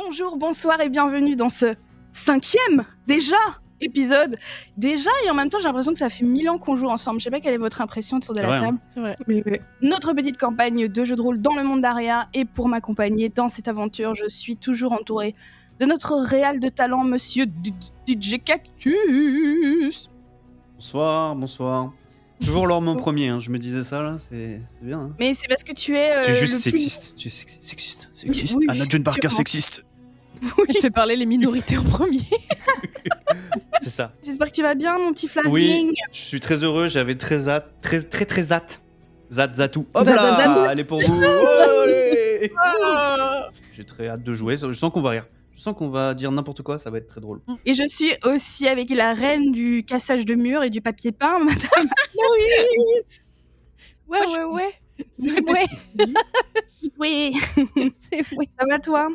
Bonjour, bonsoir et bienvenue dans ce 5e épisode. Déjà, et en même temps, j'ai l'impression que ça fait 1000 ans qu'on joue ensemble. Je sais pas quelle est votre impression autour de la table. Ouais. Notre petite campagne de jeux de rôle dans le monde d'Aria. Et pour m'accompagner dans cette aventure, je suis toujours entourée de notre réal de talent, monsieur DJ Cactus. Bonsoir. Toujours l'or mon premier, hein. Je me disais ça là, c'est bien. Hein. Mais c'est parce que tu es. Tu es juste sexiste. Tu es sexiste. Oui, Anna June Parker sûrement. sexiste. Oui. Il fait parler les minorités en premier. C'est ça. J'espère que tu vas bien, mon petit Flaving. Oui, je suis très heureux, j'avais très hâte. Très hâte. Zatou. Hop Zatou. là, elle est pour vous. Allez. Ah. J'ai très hâte de jouer, je sens qu'on va rire. Je sens qu'on va dire n'importe quoi, ça va être très drôle. Et je suis aussi avec la reine du cassage de murs et du papier peint, madame Louise. Ouais. C'est ouais. Oui. C'est ouais. Ça va toi?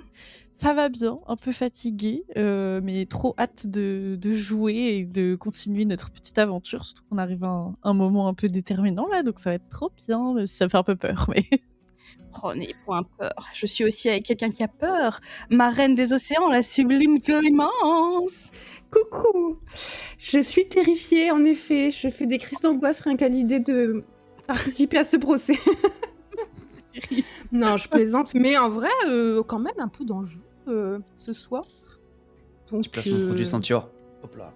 Ça va bien, un peu fatiguée, mais trop hâte de jouer et de continuer notre petite aventure. Surtout qu'on arrive à un moment un peu déterminant là, donc ça va être trop bien. Même si ça me fait un peu peur, mais. Oh, n'ayez point peur. Je suis aussi avec quelqu'un qui a peur. Ma reine des océans, la sublime Clémence. Coucou. Je suis terrifiée, en effet. Je fais des crises d'angoisse rien qu'à l'idée de participer à ce procès. Non, je plaisante, mais en vrai, quand même un peu d'enjeu ce soir. Donc, Tu places mon produit ceinture. Hop là.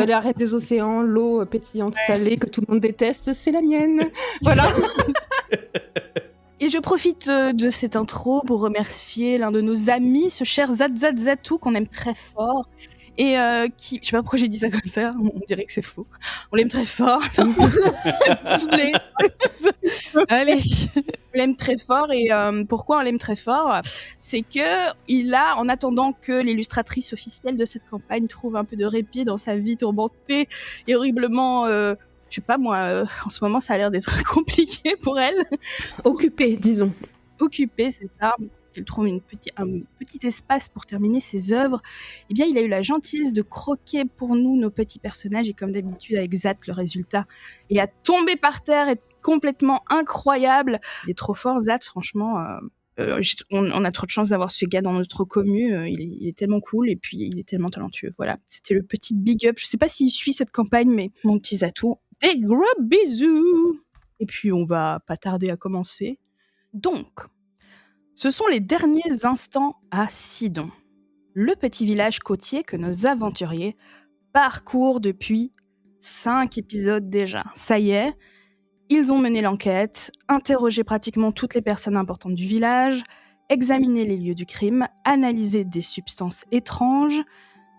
la reine des océans, l'eau pétillante salée que tout le monde déteste, c'est la mienne. Voilà. Et je profite de cette intro pour remercier l'un de nos amis, ce cher Zatou qu'on aime très fort. Et qui, je sais pas pourquoi j'ai dit ça comme ça, on dirait que c'est faux. On l'aime très fort. Saoulé. Allez. On l'aime très fort et pourquoi on l'aime très fort, c'est que il a, en attendant que l'illustratrice officielle de cette campagne trouve un peu de répit dans sa vie tourmentée et horriblement, je sais pas moi, en ce moment ça a l'air d'être compliqué pour elle. Occupée, disons. Occupée, c'est ça. Qu'elle trouve un petit espace pour terminer ses œuvres. Eh bien, il a eu la gentillesse de croquer pour nous nos petits personnages et comme d'habitude avec Zat, le résultat est à tomber par terre et complètement incroyable. Il est trop fort, Zat, franchement. On a trop de chance d'avoir ce gars dans notre commu. Il est tellement cool et puis il est tellement talentueux. Voilà, c'était le petit big up. Je sais pas s'il suit cette campagne, mais mon petit Zatou, des gros bisous. Et puis on va pas tarder à commencer. Donc, ce sont les derniers instants à Sidon, le petit village côtier que nos aventuriers parcourent depuis 5 épisodes déjà. Ça y est, ils ont mené l'enquête, interrogé pratiquement toutes les personnes importantes du village, examiné les lieux du crime, analysé des substances étranges,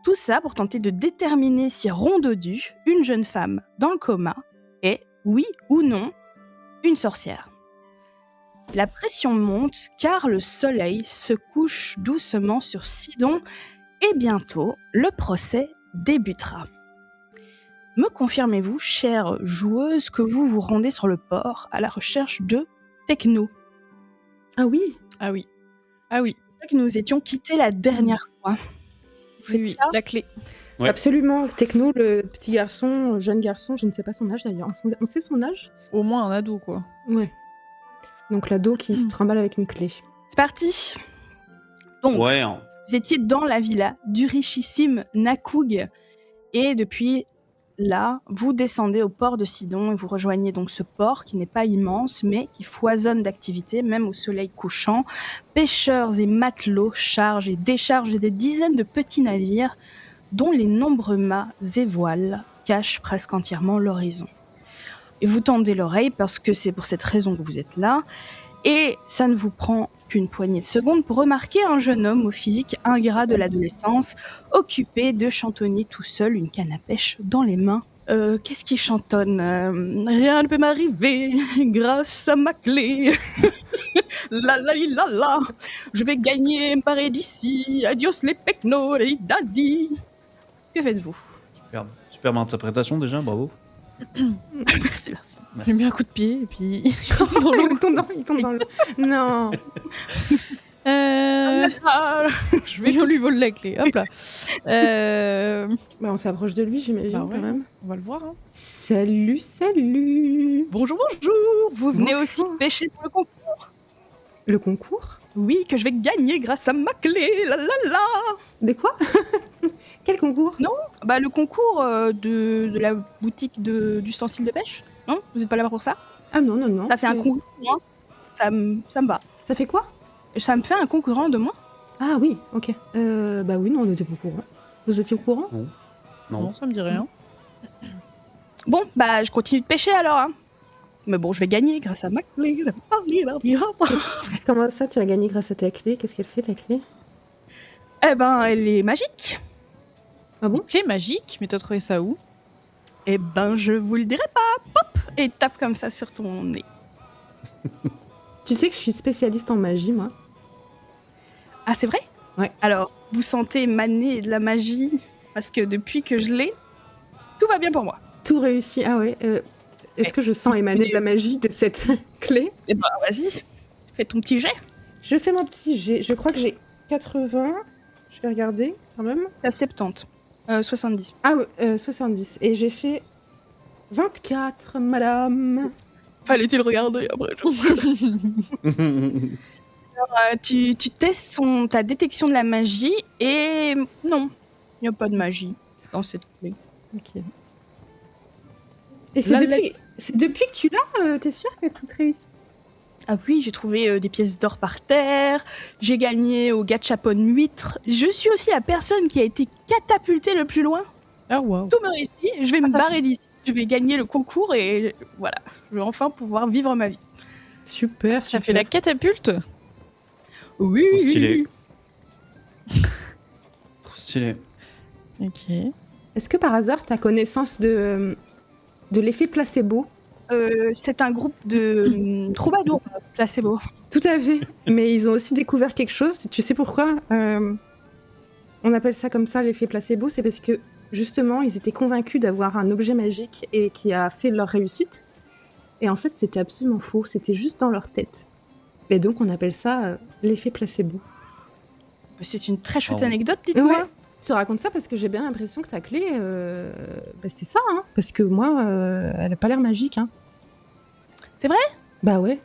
tout ça pour tenter de déterminer si Rondodu, une jeune femme dans le coma, est, oui ou non, une sorcière. La pression monte car le soleil se couche doucement sur Sidon et bientôt le procès débutera. Me confirmez-vous, chère joueuse, que vous vous rendez sur le port à la recherche de Techno? Ah oui. Ah oui. C'est pour ça que nous étions quittés la dernière fois. Vous faites Oui, ça? la clé. Ouais. Absolument. Techno, le petit garçon, jeune garçon, je ne sais pas son âge d'ailleurs. On sait son âge? Au moins un ado, quoi. Ouais. Donc l'ado qui se trimballe avec une clé. C'est parti. Donc, Ouais. vous étiez dans la villa du richissime Nakug et depuis là, vous descendez au port de Sidon et vous rejoignez donc ce port qui n'est pas immense mais qui foisonne d'activités, même au soleil couchant. Pêcheurs et matelots chargent et déchargent des dizaines de petits navires dont les nombreux mâts et voiles cachent presque entièrement l'horizon. Et vous tendez l'oreille parce que c'est pour cette raison que vous êtes là, et ça ne vous prend qu'une poignée de secondes pour remarquer un jeune homme au physique ingrat de l'adolescence, occupé de chantonner tout seul une canne à pêche dans les mains. Qu'est-ce qu'il chantonne? Rien ne peut m'arriver grâce à ma clé. La la li, la la. Je vais gagner me barrer d'ici. Adios les pecnos, les daddy. Que faites-vous? Superbe interprétation déjà, bravo. Merci. J'ai mis un coup de pied et puis. Il tombe dans l'eau. Non. Je vais On lui vole la clé. Hop là. Bah, on s'approche de lui, j'imagine, Bah ouais. quand même. On va le voir. Hein. Salut. Bonjour. Vous venez aussi pêcher pour le concours? Le concours? Oui, que je vais gagner grâce à ma clé. La la la. De quoi? Quel concours? Bah le concours de la boutique d'ustensiles de pêche. Non, vous n'êtes pas là pour ça? Ah non, non, non. Ça fait un mais- concours. Moi, ça me va. Ça fait quoi? Ça me fait un concurrent de moi. Ah oui, ok. Bah oui, non, on n'était pas au courant. Vous étiez au courant? Non. Non, ça me dit rien. Bon, bah je continue de pêcher alors. Hein. Mais bon, je vais gagner grâce à ma clé. Comment ça, tu as gagné grâce à ta clé? Qu'est-ce qu'elle fait, ta clé? Eh ben, elle est magique. Ah bon? Clé magique, mais t'as trouvé ça où? Eh ben, je vous le dirai pas. Pop! Et tape comme ça sur ton nez. Tu sais que je suis spécialiste en magie, moi. Ah, c'est vrai? Ouais. Alors, vous sentez émaner de la magie? Parce que depuis que je l'ai, tout va bien pour moi. Tout réussi. Ah ouais. Est-ce que je sens émaner de la magie de cette clé? Eh ben, vas-y. Fais ton petit jet. Je fais mon petit jet. Je crois que j'ai 80. Je vais regarder quand même. T'as 70. 70. Ah ouais, 70. Et j'ai fait 24, madame. Fallait-il regarder après? Tu testes ta détection de la magie et non, il n'y a pas de magie dans cette clé. Ok. Et c'est Là, depuis que tu l'as, t'es sûre que tout réussi? Ah oui, j'ai trouvé des pièces d'or par terre, j'ai gagné au gachapon huître, je suis aussi la personne qui a été catapultée le plus loin. Ah waouh. Tout me réussit, je vais me ça barrer d'ici, je vais gagner le concours et voilà, je vais enfin pouvoir vivre ma vie. Super, Ça super. fait la catapulte? Oui, Trop stylé. Trop stylé. Ok. Est-ce que par hasard, t'as connaissance de l'effet placebo? C'est un groupe de troubadours placebo. Tout à fait. Mais ils ont aussi découvert quelque chose. Tu sais pourquoi on appelle ça comme ça, l'effet placebo? C'est parce que justement, ils étaient convaincus d'avoir un objet magique et qui a fait leur réussite. Et en fait, c'était absolument faux. C'était juste dans leur tête. Et donc, on appelle ça l'effet placebo. C'est une très chouette Oh. anecdote, dites-moi. Ouais. Je te raconte ça parce que j'ai bien l'impression que ta clé, c'est ça, hein. Parce que moi, elle a pas l'air magique, hein. C'est vrai? Bah ouais.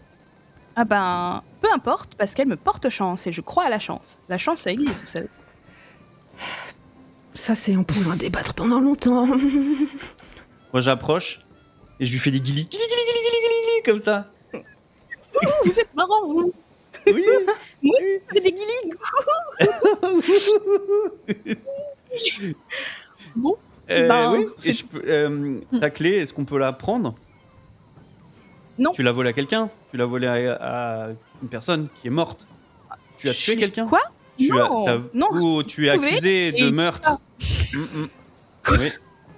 Ah ben, peu importe, parce qu'elle me porte chance et je crois à la chance. La chance, ça existe, vous savez. Ça, on pourra en débattre pendant longtemps. Moi, j'approche et je lui fais des guilis. Guili, guili, guili, guili, guili, comme ça. Vous êtes marrant, vous. Oui. Moi aussi, je fais des guilis. Bon, ben, oui. c'est- Et je peux, ta clé, est-ce qu'on peut la prendre? Non. Tu l'as volée à quelqu'un? Tu l'as volée à une personne qui est morte? Tu as tué quelqu'un? Quoi? Tu Non, non, Ou tu es trouvé accusé de et- meurtre? Oui,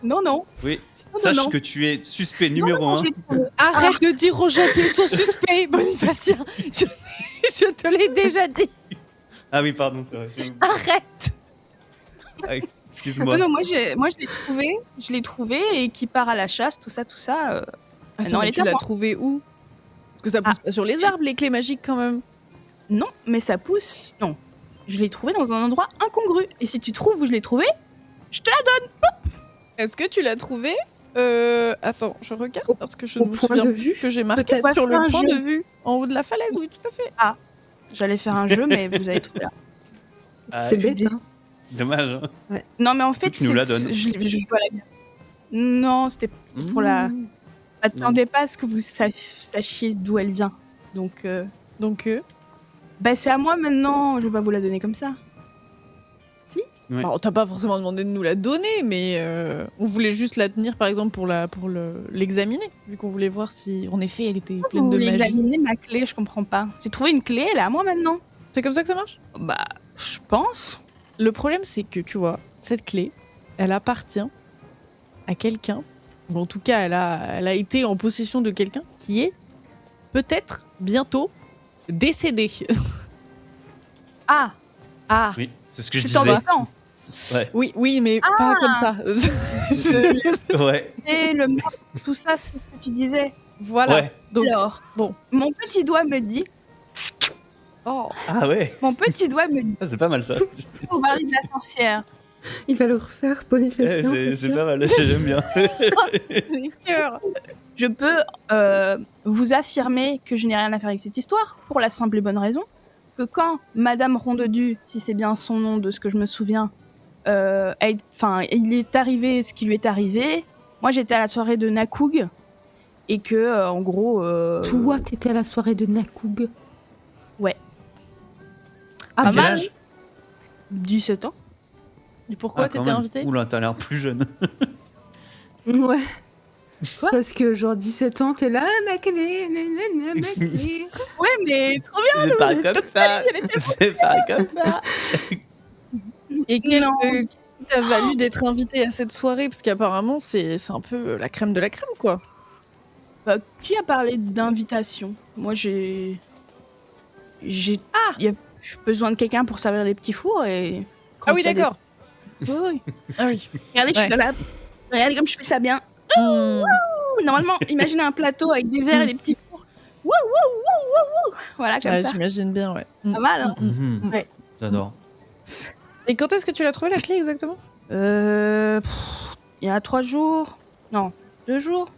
Non, non. oui. Non, Sache non. que tu es suspect Non, numéro non, 1. je l'ai trouvé. Arrête de dire aux gens qu'ils sont suspects, Bonifacien. Je te l'ai déjà dit. Ah oui, pardon, c'est vrai. Arrête. Excuse-moi. Non, non, moi, je l'ai trouvé et qui part à la chasse, tout ça. Attends, non, mais elle tu est à l'as moi. trouvé où? Parce que ça pousse pas sur les arbres, les clés magiques, quand même. Non, mais ça pousse. Non. Je l'ai trouvé dans un endroit incongru. Et si tu trouves où je l'ai trouvé, je te la donne. Est-ce que tu l'as trouvé Attends, je regarde parce que je au ne me point souviens de plus vue, que j'ai marqué peut-être. sur On va faire le un point jeu. de vue. En haut de la falaise, oui, tout à fait. J'allais faire un jeu, mais vous avez trouvé là. Ah, C'est je bête, dis- hein. Dommage. Hein. Non, mais en fait, Tu nous la donnes. je dois la dire. Non, c'était pour la. Mmh. Attendez pas à ce que vous sachiez d'où elle vient. Donc, Donc, bah, c'est à moi maintenant. Je vais pas vous la donner comme ça. Ouais. bah, on t'a pas forcément demandé de nous la donner, mais on voulait juste la tenir, par exemple, pour l'examiner, vu qu'on voulait voir si, en effet, elle était pleine Vous de voulez magie. examiner ma clé, je comprends pas. J'ai trouvé une clé, elle est à moi maintenant. C'est comme ça que ça marche? Bah, je pense. Le problème, c'est que, tu vois, cette clé, elle appartient à quelqu'un, ou en tout cas, elle a été en possession de quelqu'un qui est peut-être bientôt décédé. Ah, Oui, c'est ce que je c'est disais. embêtant. Oui, mais pas comme ça. Ouais. Et le meurtre, tout ça, c'est ce que tu disais. Voilà. Ouais. Donc, Alors, bon. mon petit doigt me dit. Oh. Ah ouais. Mon petit doigt me dit. Ah, c'est pas mal ça. Faut parler de la sorcière. Il va le refaire, Bonifacio. C'est sûr. pas mal, j'aime bien. Les cœurs. Je peux vous affirmer que je n'ai rien à faire avec cette histoire, pour la simple et bonne raison que quand Madame Rondedu, si c'est bien son nom de ce que je me souviens, il est arrivé ce qui lui est arrivé, moi j'étais à la soirée de Nakoug, et que, en gros... Toi, t'étais à la soirée de Nakoug? Ouais. Ah, Pas Quel mal. âge 17 ans. Et pourquoi Ah, quand t'étais même. invité? Oula, t'as l'air plus jeune. ouais. Quoi? Parce que genre 17 ans, t'es là, ma clé, nanana, ma clé. Ouais, mais trop bien. C'est pas vous êtes comme toute ça. famille, elle était C'est pas comme ça. Et Non. qu'est-ce qui t'a valu d'être invité à cette soirée? Parce qu'apparemment, c'est un peu la crème de la crème, quoi. Bah, qui a parlé d'invitation? Moi, j'ai y a besoin de quelqu'un pour servir les petits fours et... quand Ah oui, il y a des- d'accord. Oui, oui. Ah oui. Regardez, je Ouais. suis là. Regardez comme je fais ça bien. Hmm. Normalement, imaginez un plateau avec des verres et des petits fours. Wouh, wouh, wouh, wouh, wouh. Voilà, comme Ouais, ça. j'imagine bien, ouais. Pas mal, hein. Mhm. Ouais. J'adore. Et quand est-ce que tu l'as trouvé la clé exactement? Il y a 3 jours. Non, 2 jours.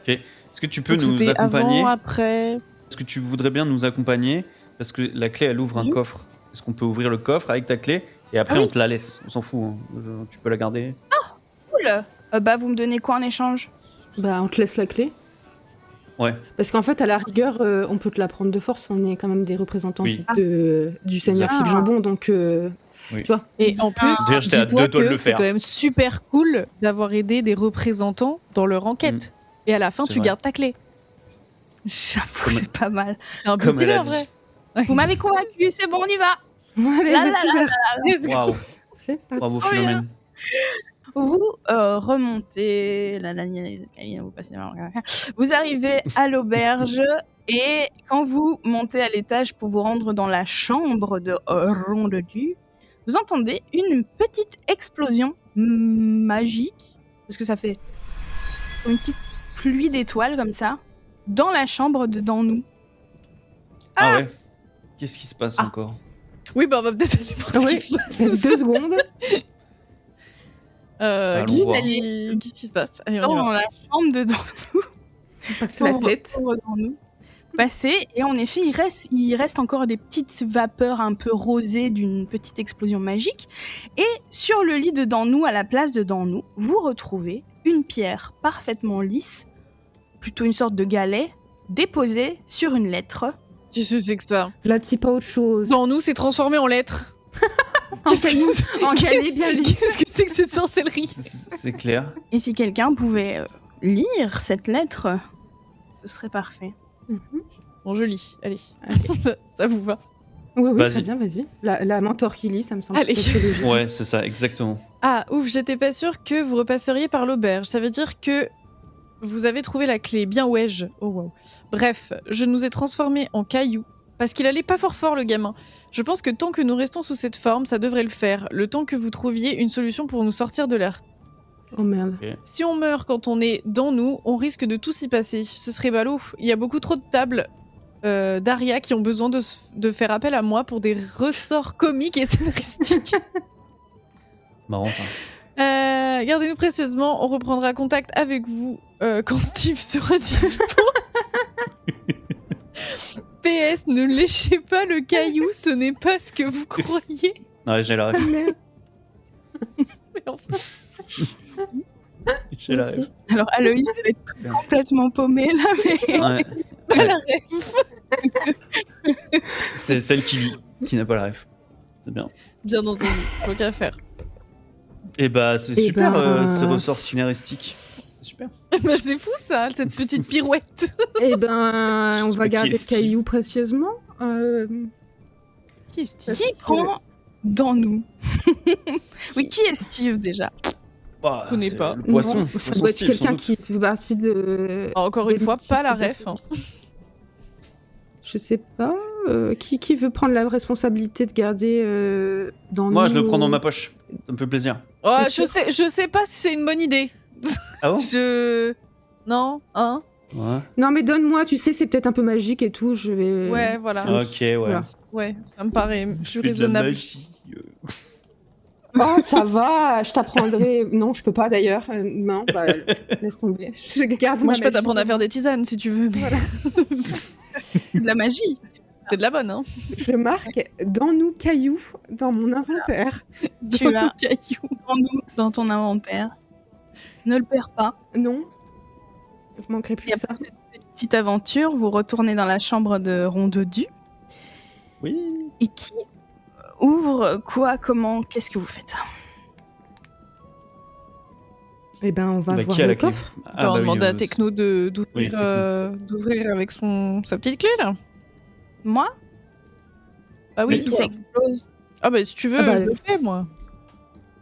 Est-ce que tu peux Donc nous c'était accompagner? avant, après. Est-ce que tu voudrais bien nous accompagner? Parce que la clé, elle ouvre un Oui. coffre. Est-ce qu'on peut ouvrir le coffre avec ta clé et après Ah oui. on te la laisse? On s'en fout. Hein. Tu peux la garder. Cool. Bah, vous me donnez quoi en échange? Bah, on te laisse la clé. Ouais. Parce qu'en fait, à la rigueur, on peut te la prendre de force. On est quand même des représentants Oui. du Seigneur Ah. Phil Jambon, donc Oui. tu vois. Et en plus, Déjà, j'étais à dis-toi 2 doigts de que le c'est faire. quand même super cool d'avoir aidé des représentants dans leur enquête. Et à la fin, C'est tu vrai. gardes ta clé. J'avoue, Comme- c'est pas mal. C'est un peu Comme stylé elle a en vrai. Vous m'avez convaincu, c'est bon, on y va. Allez, La, bah, la, super. Waouh. C'est parti. Bravo, Trop Philomène. Vous remontez les escaliers, vous passez vous arrivez à l'auberge et quand vous montez à l'étage pour vous rendre dans la chambre de Rondedu, vous entendez une petite explosion magique parce que ça fait une petite pluie d'étoiles comme ça dans la chambre de nous. Ah ouais. Qu'est-ce qui se passe Ah. encore? Oui, bah on va peut-être aller voir ce Oui. qui se passe. 2 secondes. Allons voir. Qu'est-ce qui se passe? Allez, on y Dans va. la chambre de Passer la tête. dans nous. Passer et en effet il reste encore des petites vapeurs un peu rosées d'une petite explosion magique et sur le lit de nous, à la place de nous, vous retrouvez une pierre parfaitement lisse, plutôt une sorte de galet, déposée sur une lettre. Qu'est-ce que c'est que ça? Là, t'y pas autre chose. Dans nous, c'est transformé en lettres. Qu'est-ce que En galet bien lisse. Qu'est-ce que c'est que cette sorcellerie? C'est clair. Et si quelqu'un pouvait lire cette lettre, ce serait parfait. Bon, je lis. Allez. Ça vous va? Oui, oui, Vas-y. très bien, vas-y. La mentor qui lit, ça me semble Allez. tout à fait logique. Ouais, c'est ça, exactement. Ah, ouf, j'étais pas sûre que vous repasseriez par l'auberge. Ça veut dire que vous avez trouvé la clé. Bien ouais. Oh wow. Bref, je nous ai transformés en cailloux. Parce qu'il allait pas fort le gamin. Je pense que tant que nous restons sous cette forme, ça devrait le faire. Le temps que vous trouviez une solution pour nous sortir de l'air. Oh merde. Si on meurt quand on est dans nous, on risque de tout s'y passer. Ce serait ballot. Il y a beaucoup trop de tables d'Aria qui ont besoin de faire appel à moi pour des ressorts comiques et scénaristiques. Marrant ça. Gardez-nous précieusement, on reprendra contact avec vous quand Steve sera dispo. PS, ne léchez pas le caillou, ce n'est pas ce que vous croyez. Ouais, j'ai la rêve. Mais enfin, J'ai la rêve. Alors Aloïs va être complètement paumée là, mais Ouais. pas la rêve. C'est celle qui lit, qui n'a pas la rêve. C'est bien. Bien entendu, faut qu'à faire. Et bah, c'est Eh super ben, ces ressorts scénaristiques. C'est super. Bah, c'est fou ça, cette petite pirouette. Eh ben, Je on sais va pas qui garder est le Steve. caillou précieusement. Qui est Steve? qui prend dans nous? Oui, qui est Steve déjà? Bah, connais c'est pas. Le poisson. Non, ça Poisson doit être Steve, sans quelqu'un doute. qui fait partie de. Encore une des fois, multiples pas la ref. personnes. Je sais pas. Qui veut prendre la responsabilité de garder dans Moi, nous... je le prends dans ma poche. Ça me fait plaisir. Oh, Bien sûr. je sais pas si c'est une bonne idée. Ah bon? Non, hein? Ouais. Non, mais donne-moi, tu sais, c'est peut-être un peu magique et tout. Je vais. Ouais, voilà. Ça me- Ok, ouais. Voilà. Ouais, ça me paraît Je plus fais de la raisonnable. magie. Oh, ça va, je t'apprendrai. Non, je peux pas d'ailleurs. Non, bah, laisse tomber. Je garde Moi, ma je peux magie. t'apprendre à faire des tisanes si tu veux, mais Voilà. C'est de la magie. c'est de la bonne, hein. Je marque dans nous cailloux dans mon inventaire. Tu as caillou. dans ton inventaire. Ne le perds pas. Non, je manquerai Et plus ça. après cette petite aventure, vous retournez dans la chambre de Rondodu. Oui. Et qui ouvre quoi, comment, qu'est-ce que vous faites? Eh ben, on va Bah, voir qui a le la clé? coffre. Ah, on bah oui, demande à Techno d'ouvrir oui, Techno. d'ouvrir avec sa petite clé, là. Moi? Ah oui, Mais si toi. ça explose, Ah bah si tu veux, Ah bah, je le fais, moi.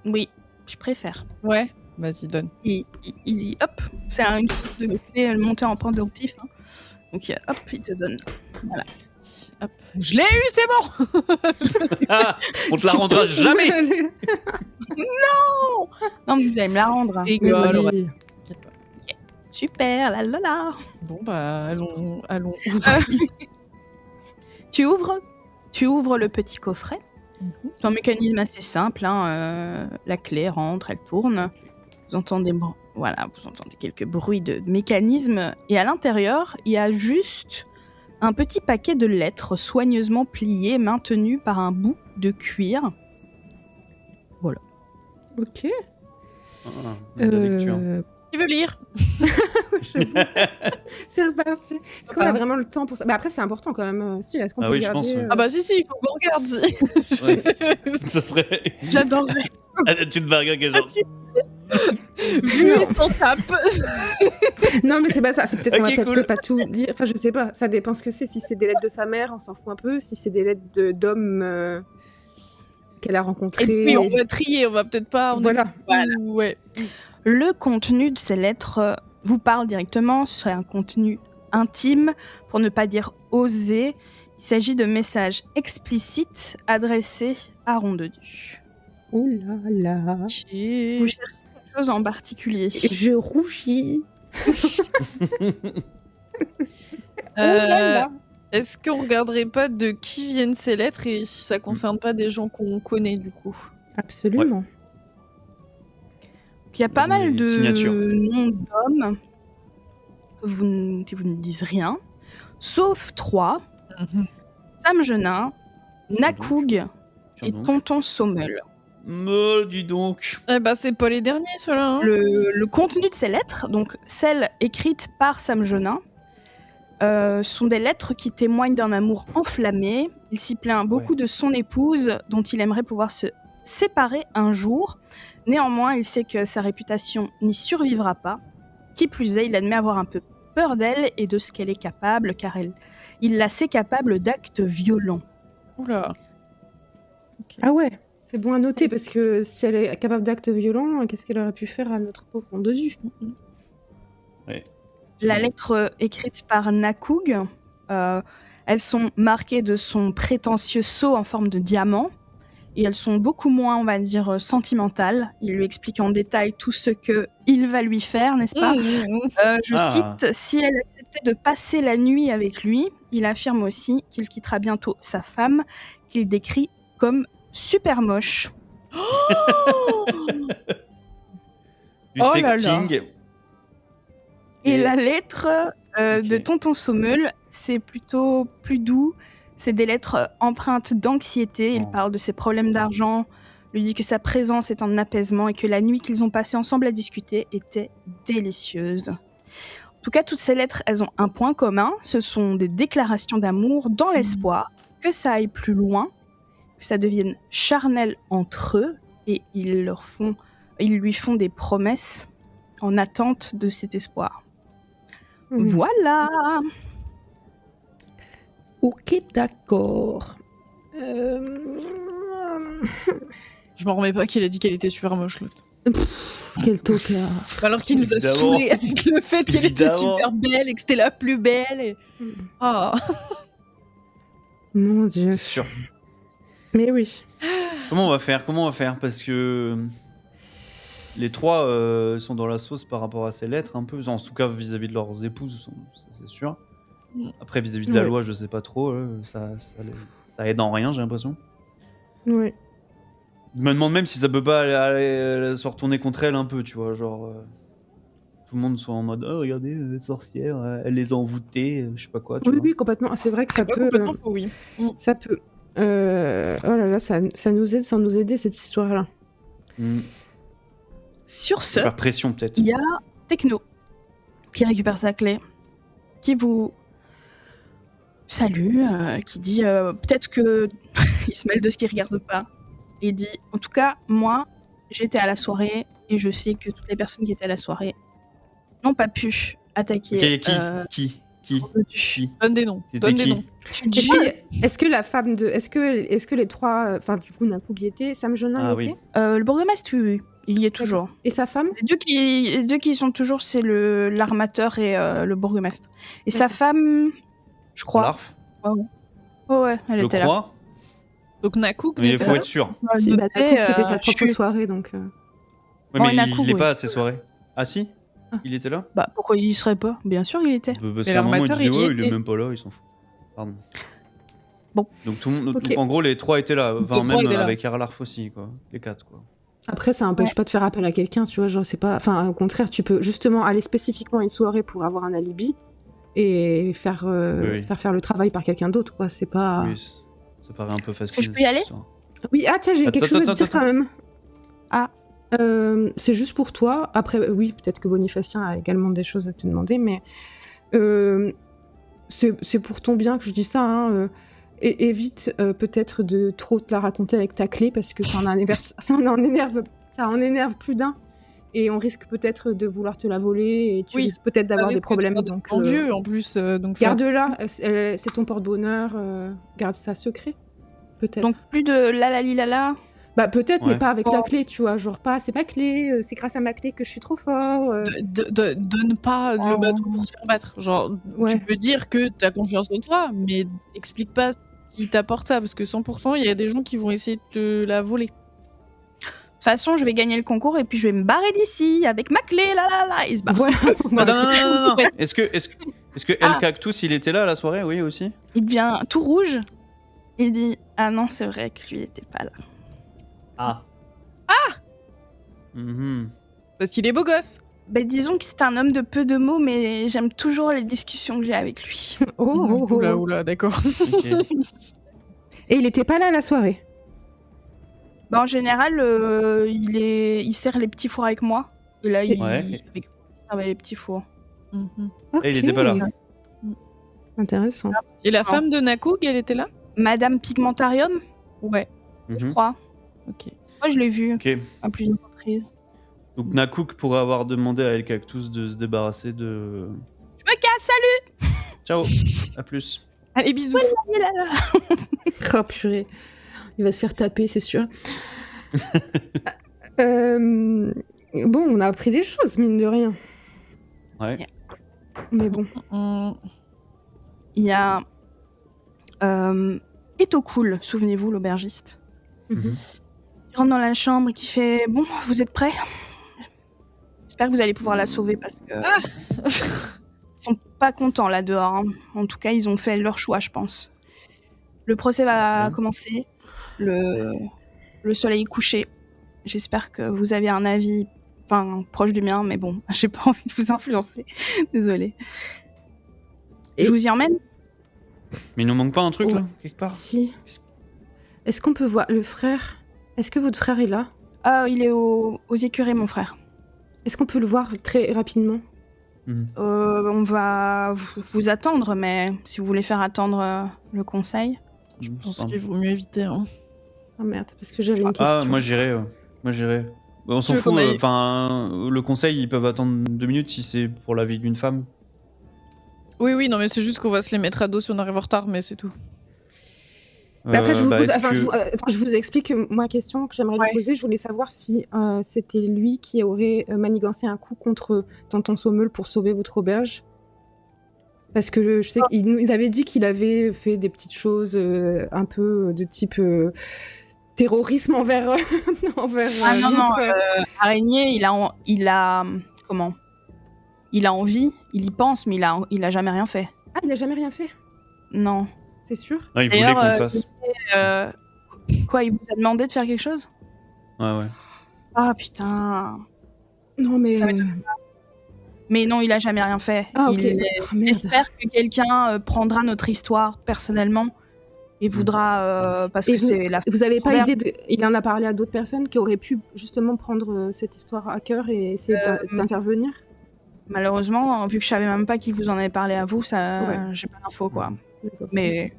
oui, je préfère. Ouais, vas-y, donne. Hop, c'est une sorte de clé montée en pendentif. Hein. Donc hop, il te donne. Voilà. Hop. Je l'ai eu, c'est bon. Ah, on te la rendra jamais. Non, mais vous allez me la rendre. Hein. Rigole, Oui. ouais. Super, là là là. Bon bah allons. Tu ouvres le petit coffret. Mhm. C'est un mécanisme assez simple. Hein, la clé rentre, elle tourne. Vous entendez, vous entendez quelques bruits de mécanisme. Et à l'intérieur, il y a juste un petit paquet de lettres soigneusement pliées, maintenues par un bout de cuir. Ok. Ah, de la lecture. Qui veut lire? C'est reparti. Est-ce qu'on a vraiment le temps pour ça? Bah après, c'est important quand même. Si, est-ce qu'on Ah peut oui, je regarder, pense, ouais. Ah bah si, il faut qu'on regarde. Ouais. Ça serait. J'adorerais. Tu te barres que genre. Vu et sans tape. Non, mais c'est pas ça. C'est peut-être qu'on Ok, va cool. peut-être pas tout lire. Enfin, je sais pas. Ça dépend ce que c'est. Si c'est des lettres de sa mère, on s'en fout un peu. Si c'est des lettres d'hommes qu'elle a rencontrés. Et puis on va trier, on va peut-être pas. Voilà. Ouais. Le contenu de ces lettres vous parle directement. Ce serait un contenu intime, pour ne pas dire osé. Il s'agit de messages explicites adressés à Rondodu. Oh là là. Vous cherchez quelque chose en particulier? Je rougis. Euh, Oh là là. Est-ce qu'on regarderait pas de qui viennent ces lettres et si ça concerne pas des gens qu'on connaît du coup? Absolument. Il y a pas mal de signatures. noms d'hommes qui vous ne disent rien, sauf 3. Sam Genin, Nakoug Tiens et donc. Tonton Sommel. Dis donc. Eh bah c'est pas les derniers ceux-là. Hein. Le contenu de ces lettres, donc celles écrites par Sam Genin, sont des lettres qui témoignent d'un amour enflammé. Il s'y plaint beaucoup de son épouse, dont il aimerait pouvoir se séparer un jour. Néanmoins, il sait que sa réputation n'y survivra pas. Qui plus est, il admet avoir un peu peur d'elle et de ce qu'elle est capable, car il la sait capable d'actes violents. Oula. Ah ouais. C'est bon à noter parce que si elle est capable d'actes violents, qu'est-ce qu'elle aurait pu faire à notre pauvre Rondodu? La lettre écrite par Nakoug, elles sont marquées de son prétentieux sceau en forme de diamant et elles sont beaucoup moins, on va dire, sentimentales. Il lui explique en détail tout ce qu'il va lui faire, n'est-ce pas? Je cite, si elle acceptait de passer la nuit avec lui, il affirme aussi qu'il quittera bientôt sa femme, qu'il décrit comme super moche. Du Oh là là. sexting. Et la lettre de Ok. Tonton Sommel, c'est plutôt plus doux. C'est des lettres empreintes d'anxiété. Il Oh. parle de ses problèmes d'argent, lui dit que sa présence est un apaisement et que la nuit qu'ils ont passée ensemble à discuter était délicieuse. En tout cas, toutes ces lettres, elles ont un point commun. Ce sont des déclarations d'amour dans l'espoir que ça aille plus loin, que ça devienne charnel entre eux et ils lui font des promesses en attente de cet espoir. Voilà. Ok, d'accord. Je m'en remets pas qu'il a dit qu'elle était super moche l'autre. Quel tocard. Alors qu'il nous a Évidemment. saoulés avec le fait qu'elle était Évidemment. super belle et que c'était la plus belle. Et... Ah. Mon Dieu. C'est sûr. Mais oui. Comment on va faire? Parce que les trois sont dans la sauce par rapport à ces lettres, un peu. En tout cas, vis-à-vis de leurs épouses, ça, c'est sûr. Après, vis-à-vis de la Ouais. loi, je sais pas trop. Ça aide en rien, j'ai l'impression. Oui. Je me demande même si ça peut pas aller se retourner contre elle un peu, tu vois, genre tout le monde soit en mode oh regardez cette sorcière, elle les a envoûtés, je sais pas quoi, tu Oui, vois. oui, complètement. C'est vrai que ça peut. Complètement faux, oui. Ça peut. Oh là là, ça nous aide sans nous aider cette histoire-là. Sur ce, Faire pression peut-être. il y a Techno qui récupère sa clé, qui vous salue, qui dit peut-être que il se mêle de ce qu'il regarde pas. Il dit en tout cas moi j'étais à la soirée et je sais que toutes les personnes qui étaient à la soirée n'ont pas pu attaquer. Ok, qui Donne des noms. C'était Donne des qui noms. Est-ce que la femme de. Est-ce que les trois. Enfin, du coup, Nakoug y était, Sam Jonin y Ah était oui. Le bourgmestre, oui, il y est toujours. Et sa femme Les deux qui y sont toujours, c'est l'armateur et le bourgmestre. Et sa femme, je crois. Larf, Ouais, elle je était là. crois. Donc Nakoug Mais il n'était faut là. être sûr. Si, bah, Nakoug, c'était sa je propre suis- soirée, donc. Ouais, Bon, mais Nakoug, il est oui. pas à ces soirées. Ah si Ah. Il était là Bah, pourquoi il y serait pas? Bien sûr, il était. Parce Mais qu'à un moment, il l'armateur, disait il y ouais, il est était. même pas là, il s'en fout. Pardon. Bon. Donc tout le monde, Ok. donc, en gros les trois étaient là, Donc, enfin les trois même étaient là. avec Erlarf aussi quoi, les quatre quoi. Après, ça n'empêche pas de faire appel à quelqu'un, tu vois. Genre, c'est pas. Enfin, au contraire, tu peux justement aller spécifiquement à une soirée pour avoir un alibi et faire, Oui. faire le travail par quelqu'un d'autre, quoi. C'est pas. Oui, ça paraît un peu facile. je peux y aller cette histoire. Oui, ah tiens, j'ai Attends, quelque chose à te attends, dire quand même. Ah. C'est juste pour toi. Après, oui, peut-être que Bonifacien a également des choses à te demander, mais c'est pour ton bien que je dis ça. Hein, et évite peut-être de trop te la raconter avec ta clé parce que ça en énerve plus d'un. Et on risque peut-être de vouloir te la voler et tu Oui, risques peut-être d'avoir Ça des risque de problèmes. faire Donc, envieux en plus. Donc faut- garde-la. C'est ton porte-bonheur. Garde ça secret. Peut-être. Donc, plus de la. Bah peut-être, Ouais. mais pas avec la clé, tu vois. Genre pas, c'est ma clé, c'est grâce à ma clé que je suis trop fort. Donne pas le bateau pour te faire battre. Genre, Ouais. tu peux dire que t'as confiance en toi, mais explique pas ce qui t'apporte ça, parce que 100%, il y a des gens qui vont essayer de te la voler. De toute façon, je vais gagner le concours et puis je vais me barrer d'ici avec ma clé, Il se barre. Voilà. Non. Est-ce que Ah. El Cactus il était là à la soirée, oui aussi. Il devient tout rouge. Il dit ah non, c'est vrai que lui il était pas là. Ah. Mhm. Parce qu'il est beau gosse. Ben, disons que c'est un homme de peu de mots, mais j'aime toujours les discussions que j'ai avec lui. Oh. Oula, d'accord. Ok. Et il était pas là à la soirée. Ben, en général, il sert les petits fours avec moi. Et là, il Ouais. servait les petits fours. Mhm. Et il était pas là. Intéressant. Et la Non. femme de Nakoug, elle était là? Madame Pigmentarium, Ouais, je Mhm. crois. ok. Moi, je l'ai vue Ok. à plusieurs reprises. Donc Nakouk pourrait avoir demandé à El Cactus de se débarrasser de. Je me casse, salut. Ciao. À plus. Allez, bisous. Oh purée. Il va se faire taper, c'est sûr. Bon, on a appris des choses, mine de rien. Ouais. Mais bon. Hum, Il y a Etocool, souvenez-vous, l'aubergiste. Mhm. Il rentre dans la chambre et qui fait bon, vous êtes prêts? J'espère que vous allez pouvoir la sauver parce que ils sont pas contents là dehors. Hein. En tout cas, ils ont fait leur choix, je pense. Le procès va C'est bien. commencer. Le soleil est couché. J'espère que vous avez un avis, enfin proche du mien, mais bon, j'ai pas envie de vous influencer. Désolée. Et- Je vous y emmène? Mais il nous manque pas un truc Ouais. là, quelque part. Si. Est-ce qu'on peut voir le frère? Est-ce que votre frère est là? Ah, il est aux écuries, mon frère. Est-ce qu'on peut le voir très rapidement? Mhm. On va vous attendre, mais si vous voulez faire attendre le conseil. Je pense Pardon. qu'il vaut mieux éviter. Hein. Ah merde, parce que j'avais une question. Ah, moi j'irai. Moi j'irai. Bah, on s'en Tu veux fout. qu'on aille- Enfin, le conseil, ils peuvent attendre 2 minutes si c'est pour la vie d'une femme. Oui, non, mais c'est juste qu'on va se les mettre à dos si on arrive en retard, mais c'est tout. Mais après, je vous, pose, est-ce enfin, que- je vous explique ma question que j'aimerais Ouais. lui poser. Je voulais savoir si c'était lui qui aurait manigancé un coup contre Tonton Sommeul pour sauver votre auberge. Parce que je sais qu'il nous avait dit qu'il avait fait des petites choses un peu de type terrorisme envers, envers Ah non, notre- Araignée, il a comment? Il a envie, il y pense, mais il a jamais rien fait. Ah, il a jamais rien fait, Non. c'est sûr. Non, il voulait D'ailleurs, qu'on le fasse. Quoi, il vous a demandé de faire quelque chose? Ouais. Ah putain. Non, mais. Ça Mais non, il a jamais rien fait. Ah, ok. Il Oh, merde. espère que quelqu'un prendra notre histoire personnellement et voudra parce Et que c'est la. Vous avez pas Proverbe. idée de... Il en a parlé à d'autres personnes qui auraient pu justement prendre cette histoire à cœur et essayer d'intervenir. Malheureusement, vu que je savais même pas qui vous en avait parlé à vous, ça, Ouais. j'ai pas l'info quoi. D'accord. Mais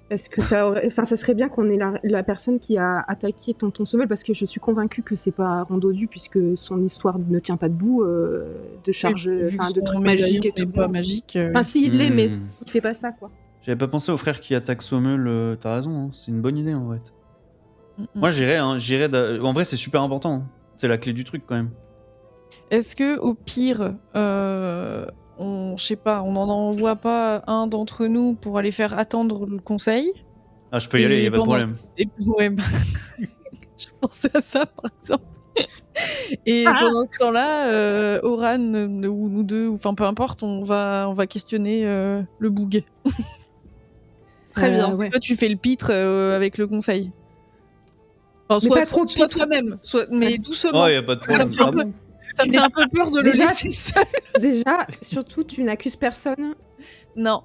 Est-ce que ça aurait... Enfin, ça serait bien qu'on ait la personne qui a attaqué Tonton Sommel, parce que je suis convaincue que c'est pas Rondodu, puisque son histoire ne tient pas debout de charge, enfin, de trucs magiques et tout. pas magique. Enfin, si, il l'est, mais il fait pas ça, quoi. J'avais pas pensé au frère qui attaque Sommel, t'as raison, hein, c'est une bonne idée en vrai. Moi j'irais, en vrai c'est super important, hein. C'est la clé du truc quand même. Est-ce que au pire, je sais pas, on n'en envoie pas un d'entre nous pour aller faire attendre le conseil? Ah, je peux y aller, y a pas de problème. Ouais, je pensais à ça par exemple. Et pendant ce temps-là, Oran ou nous deux, enfin peu importe, on va questionner le boug. très bien. Ouais. Toi, tu fais le pitre avec le conseil. Enfin, Mais pas trop soit pitre. toi-même, mais doucement. Oh, y a pas de problème. Ça me fait un peu peur de le Déjà- laisser seul. Déjà, surtout, tu n'accuses personne. Non.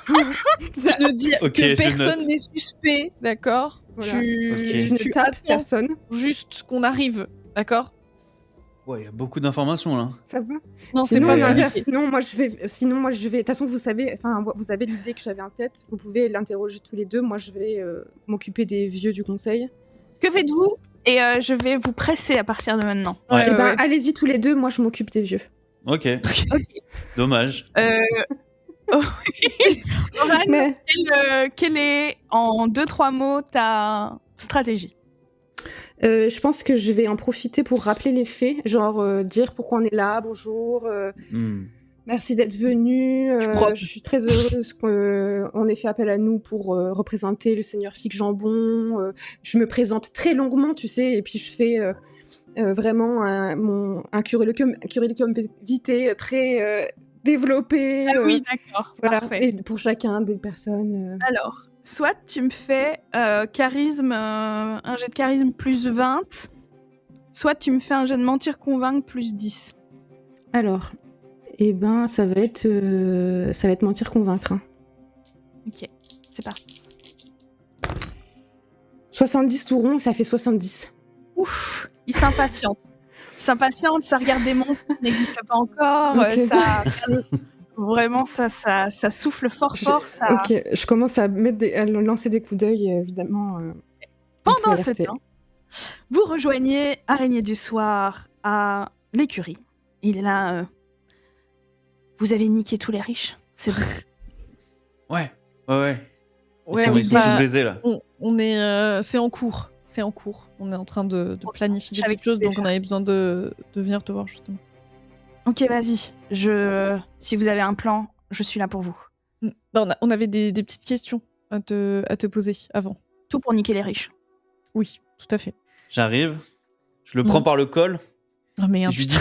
Tu ne dis Ok, que je personne note. n'est suspect, d'accord? Voilà. Ok. Tu ne tapes attends personne. juste qu'on arrive, d'accord? Ouais, y a beaucoup d'informations là. Ça va? Non, c'est Sinon, pas Ouais. l'inverse. l'inverse. Sinon, moi, je vais. De toute façon, vous savez, enfin, vous avez l'idée que j'avais en tête. Vous pouvez l'interroger tous les deux. Moi, je vais m'occuper des vieux du conseil. Que faites-vous? Et je vais vous presser à partir de maintenant. Ouais. Eh ben, allez-y tous les deux. Moi, je m'occupe des vieux. Ok. Dommage. Oran, Mais quelle est en 2-3 mots ta stratégie? je pense que je vais en profiter pour rappeler les faits, genre dire pourquoi on est là, bonjour, merci d'être venu, propre. je suis très heureuse qu'on ait fait appel à nous pour représenter le seigneur Fig Jambon. Je me présente très longuement, tu sais, et puis je fais vraiment un curriculum vitae très développé. Ah oui, d'accord. Voilà, Parfait. et pour chacun des personnes. Alors, soit tu me fais charisme, un jet de charisme plus 20, soit tu me fais un jet de mentir convaincre plus 10. Alors, eh ben, ça va être mentir convaincre. Hein. Ok, c'est parti. 70 tout rond, ça fait 70. Ouf, il s'impatiente. Ça regarde des montres qui n'existent pas encore, Ok. ça... Vraiment, ça souffle fort, ça... Ok, je commence à lancer des coups d'œil, évidemment. Pendant peu ce alerté. temps, vous rejoignez Araignée du Soir à l'écurie. Il est là... Vous avez niqué tous les riches, c'est bon. Ouais. Ouais, Ils sont tous baisés là. on est, c'est en cours. On est en train de planifier des J'avais petites choses, donc déjà. on avait besoin de venir te voir justement. Ok, vas-y. Si vous avez un plan, je suis là pour vous. Non, on avait des petites questions à te poser avant. Tout pour niquer les riches. Oui, tout à fait. J'arrive, je le prends par le col, Oh et merde. je lui dis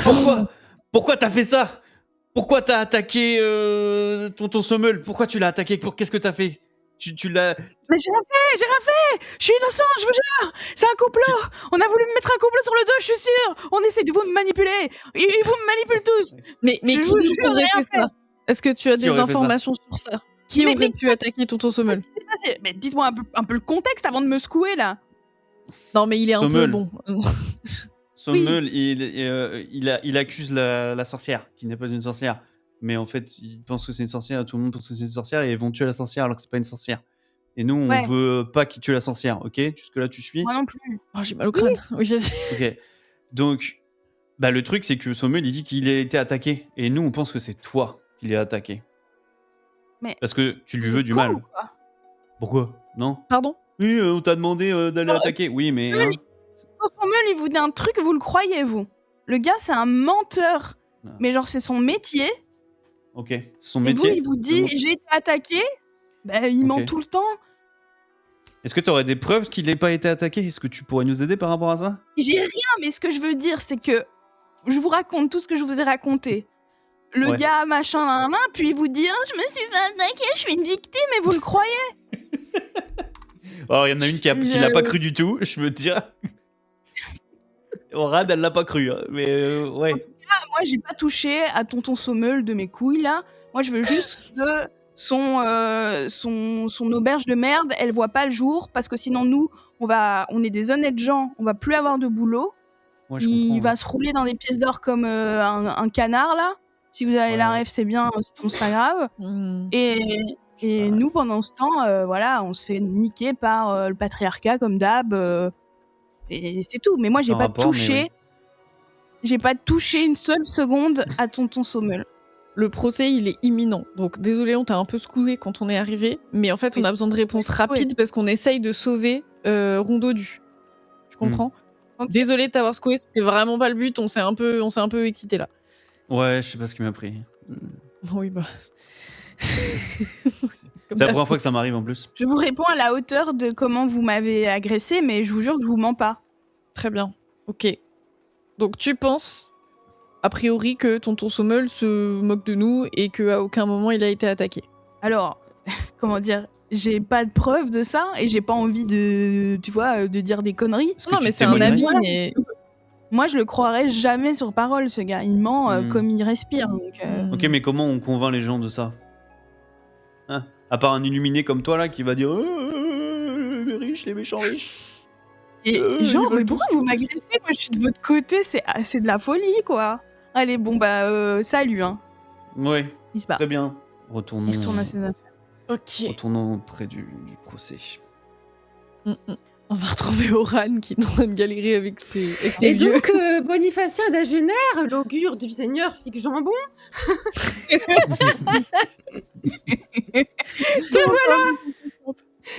pourquoi t'as fait ça? Pourquoi t'as attaqué Tonton Sommel? Pourquoi tu l'as attaqué? Qu'est-ce que t'as fait? Tu l'as... Mais j'ai rien fait. Je suis innocent, je vous jure. C'est un complot. On a voulu me mettre un complot sur le dos, je suis sûre. On essaie de vous manipuler. Ils vous manipulent tous. Mais Je qui vous d'autre jure, aurait rien fait ça? Est-ce que tu as Qui des aurait fait ça informations sur ça? Qui Mais- aurait pu attaquer Tonton Sommel? Qu'est-ce qui s'est passé? Mais dites-moi un peu le contexte avant de me secouer là. Non, mais il est un peu Sommel. bon. Sommel, il accuse la sorcière, qui n'est pas une sorcière. Mais en fait, il pense que c'est une sorcière, tout le monde pense que c'est une sorcière, et ils vont tuer la sorcière alors que c'est pas une sorcière. Et nous, on Ouais. veut pas qu'il tue la sorcière, ok? Jusque-là, tu suis? Moi non plus. Oh, j'ai mal au crâne. Oui, vas-y. Ok. Donc, le truc, c'est que Sommel, il dit qu'il a été attaqué. Et nous, on pense que c'est toi qui l'as attaqué. Mais- Parce que tu lui Vous veux êtes du con mal. ou quoi? Pourquoi? Non? Pardon? Oui, on t'a demandé d'aller attaquer. Oui, mais... Oui. hein. Sommel, il vous dit un truc, vous le croyez, vous? Le gars, c'est un menteur. Ah. Mais genre, c'est son métier. Ok, c'est son Et vous, métier. il vous dit, j'ai été attaqué. Ben, il ment Ok. tout le temps. Est-ce que tu aurais des preuves qu'il n'ait pas été attaqué? Est-ce que tu pourrais nous aider par rapport à ça? J'ai rien, mais ce que je veux dire, c'est que je vous raconte tout ce que je vous ai raconté. Le Ouais. gars, machin, nan, nan, puis il vous dit, je me suis fait attaquer, je suis une victime, et vous le croyez? Alors, il y en a une qui l'a pas cru du tout, je veux te dire. Rad, elle l'a pas cru, hein, mais ouais. Moi, j'ai pas touché à tonton Sommeul de mes couilles, là. Moi, je veux juste que son auberge de merde, elle voit pas le jour, parce que sinon, nous, on est des honnêtes gens, on va plus avoir de boulot. Ouais, je Il comprends, va hein. se rouler dans des pièces d'or comme un canard, là. Si vous avez la Ouais. rêve, c'est bien, sinon c'est pas grave. Et pas. nous, pendant ce temps, voilà, on se fait niquer par le patriarcat, comme d'hab. Et c'est tout. Mais moi, j'ai Aucun pas rapport, mais touché. oui. J'ai pas touché une seule seconde à tonton Sommeul. Le procès, il est imminent. Donc, désolé, on t'a un peu secoué quand on est arrivé. Mais en fait, on Oui, a besoin de réponses oui. rapides parce qu'on essaye de sauver Rondodu. Tu comprends Ok. Désolé de t'avoir secoué, c'était vraiment pas le but. On s'est un peu excité là. Ouais, je sais pas ce qui m'a pris. Oui, bah. C'est la première fois que ça m'arrive en plus. Je vous réponds à la hauteur de comment vous m'avez agressé, mais je vous jure que je vous mens pas. Très bien. Ok. Donc, tu penses, a priori, que tonton Sommel se moque de nous et qu'à aucun moment il a été attaqué. Alors, comment dire, j'ai pas de preuve de ça et j'ai pas envie de, tu vois, de dire des conneries. Est-ce que Non, tu mais c'est un témoignerais avis, mais. Moi, je le croirais jamais sur parole, ce gars. Il ment comme il respire. Donc, Ok, mais comment on convainc les gens de ça, hein? À part un illuminé comme toi là qui va dire les riches, les méchants riches. Et ils genre, veulent mais tous pourquoi vous m'agressez? Moi, je suis de votre côté, c'est de la folie, quoi. Allez, bon, bah, salut, hein. Ouais, Il se bat. très bien. Retournons, Il retourne à ses affaires. Ok. retournons près du procès. On va retrouver Oran qui est en train de galérer avec ses Et vieux. donc, Bonifatien d'Agener, l'augure du Seigneur Figue Jambon,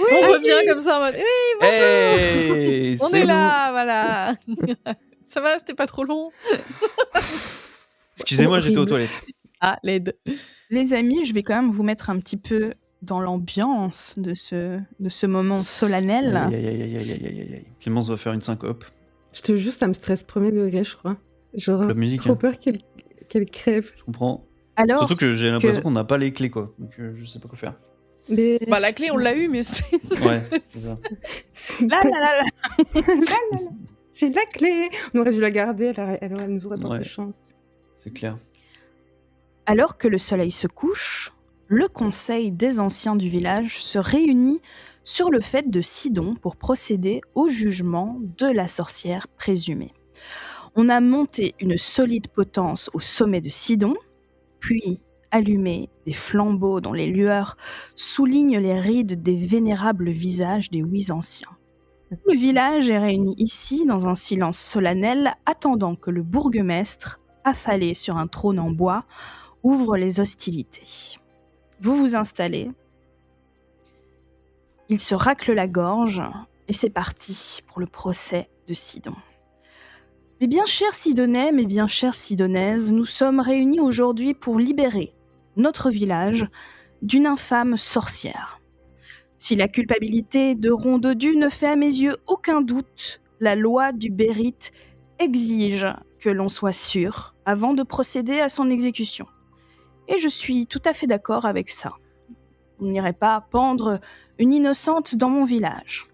On revient comme ça en mode. Oui, bonjour. Hey, On c'est est vous. là, voilà. Ça va, c'était pas trop long. Excusez-moi, j'étais aux Horrible. toilettes. Ah, l'aide. Les amis, je vais quand même vous mettre un petit peu dans l'ambiance de ce moment solennel. Aïe, aïe, aïe, aïe, aïe, aïe, aïe, aïe. Clémence va faire une syncope. je te jure, ça me stresse premier degré, je crois. Genre, La musique, trop hein. peur qu'elle crève. Je comprends. Alors, Surtout que j'ai l'impression qu'on n'a pas les clés, quoi. Donc je sais pas quoi faire. Mais... Bah, la clé, on l'a eu, mais c'était. Ouais, c'est ça. c'est là, pas- là, là, là. J'ai la clé. On aurait dû la garder, elle nous aurait porté Ouais. chance. C'est clair. Alors que le soleil se couche, le conseil des anciens du village se réunit sur le fait de Sidon pour procéder au jugement de la sorcière présumée. On a monté une solide potence au sommet de Sidon, puis allumé des flambeaux dont les lueurs soulignent les rides des vénérables visages des 8 anciens. Le village est réuni ici dans un silence solennel, attendant que le bourgmestre, affalé sur un trône en bois, ouvre les hostilités. Vous vous installez. Il se racle la gorge et c'est parti pour le procès de Sidon. Mes bien chers Sidonnais, mes bien chères Sidonnaises, nous sommes réunis aujourd'hui pour libérer notre village d'une infâme sorcière. Si la culpabilité de Rondodu ne fait à mes yeux aucun doute, la loi du Bérite exige que l'on soit sûr avant de procéder à son exécution. Et je suis tout à fait d'accord avec ça. On n'irait pas pendre une innocente dans mon village.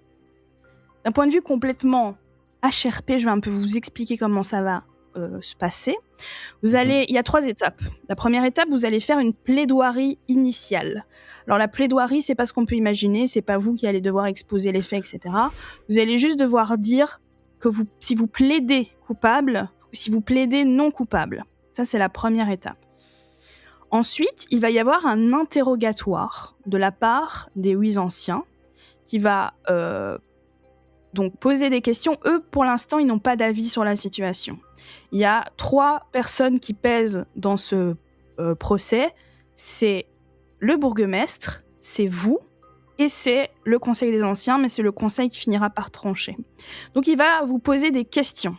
D'un point de vue complètement HRP, je vais un peu vous expliquer comment ça va se passer. Il y a 3 étapes. La première étape, vous allez faire une plaidoirie initiale. Alors la plaidoirie, c'est pas ce qu'on peut imaginer, c'est pas vous qui allez devoir exposer les faits, etc. Vous allez juste devoir dire que si vous plaidez coupable ou si vous plaidez non coupable. Ça, c'est la première étape. Ensuite, il va y avoir un interrogatoire de la part des 8 anciens qui va donc poser des questions. Eux, pour l'instant, ils n'ont pas d'avis sur la situation. Il y a 3 personnes qui pèsent dans ce procès. C'est le bourgmestre, c'est vous, et c'est le conseil des anciens, mais c'est le conseil qui finira par trancher. Donc il va vous poser des questions.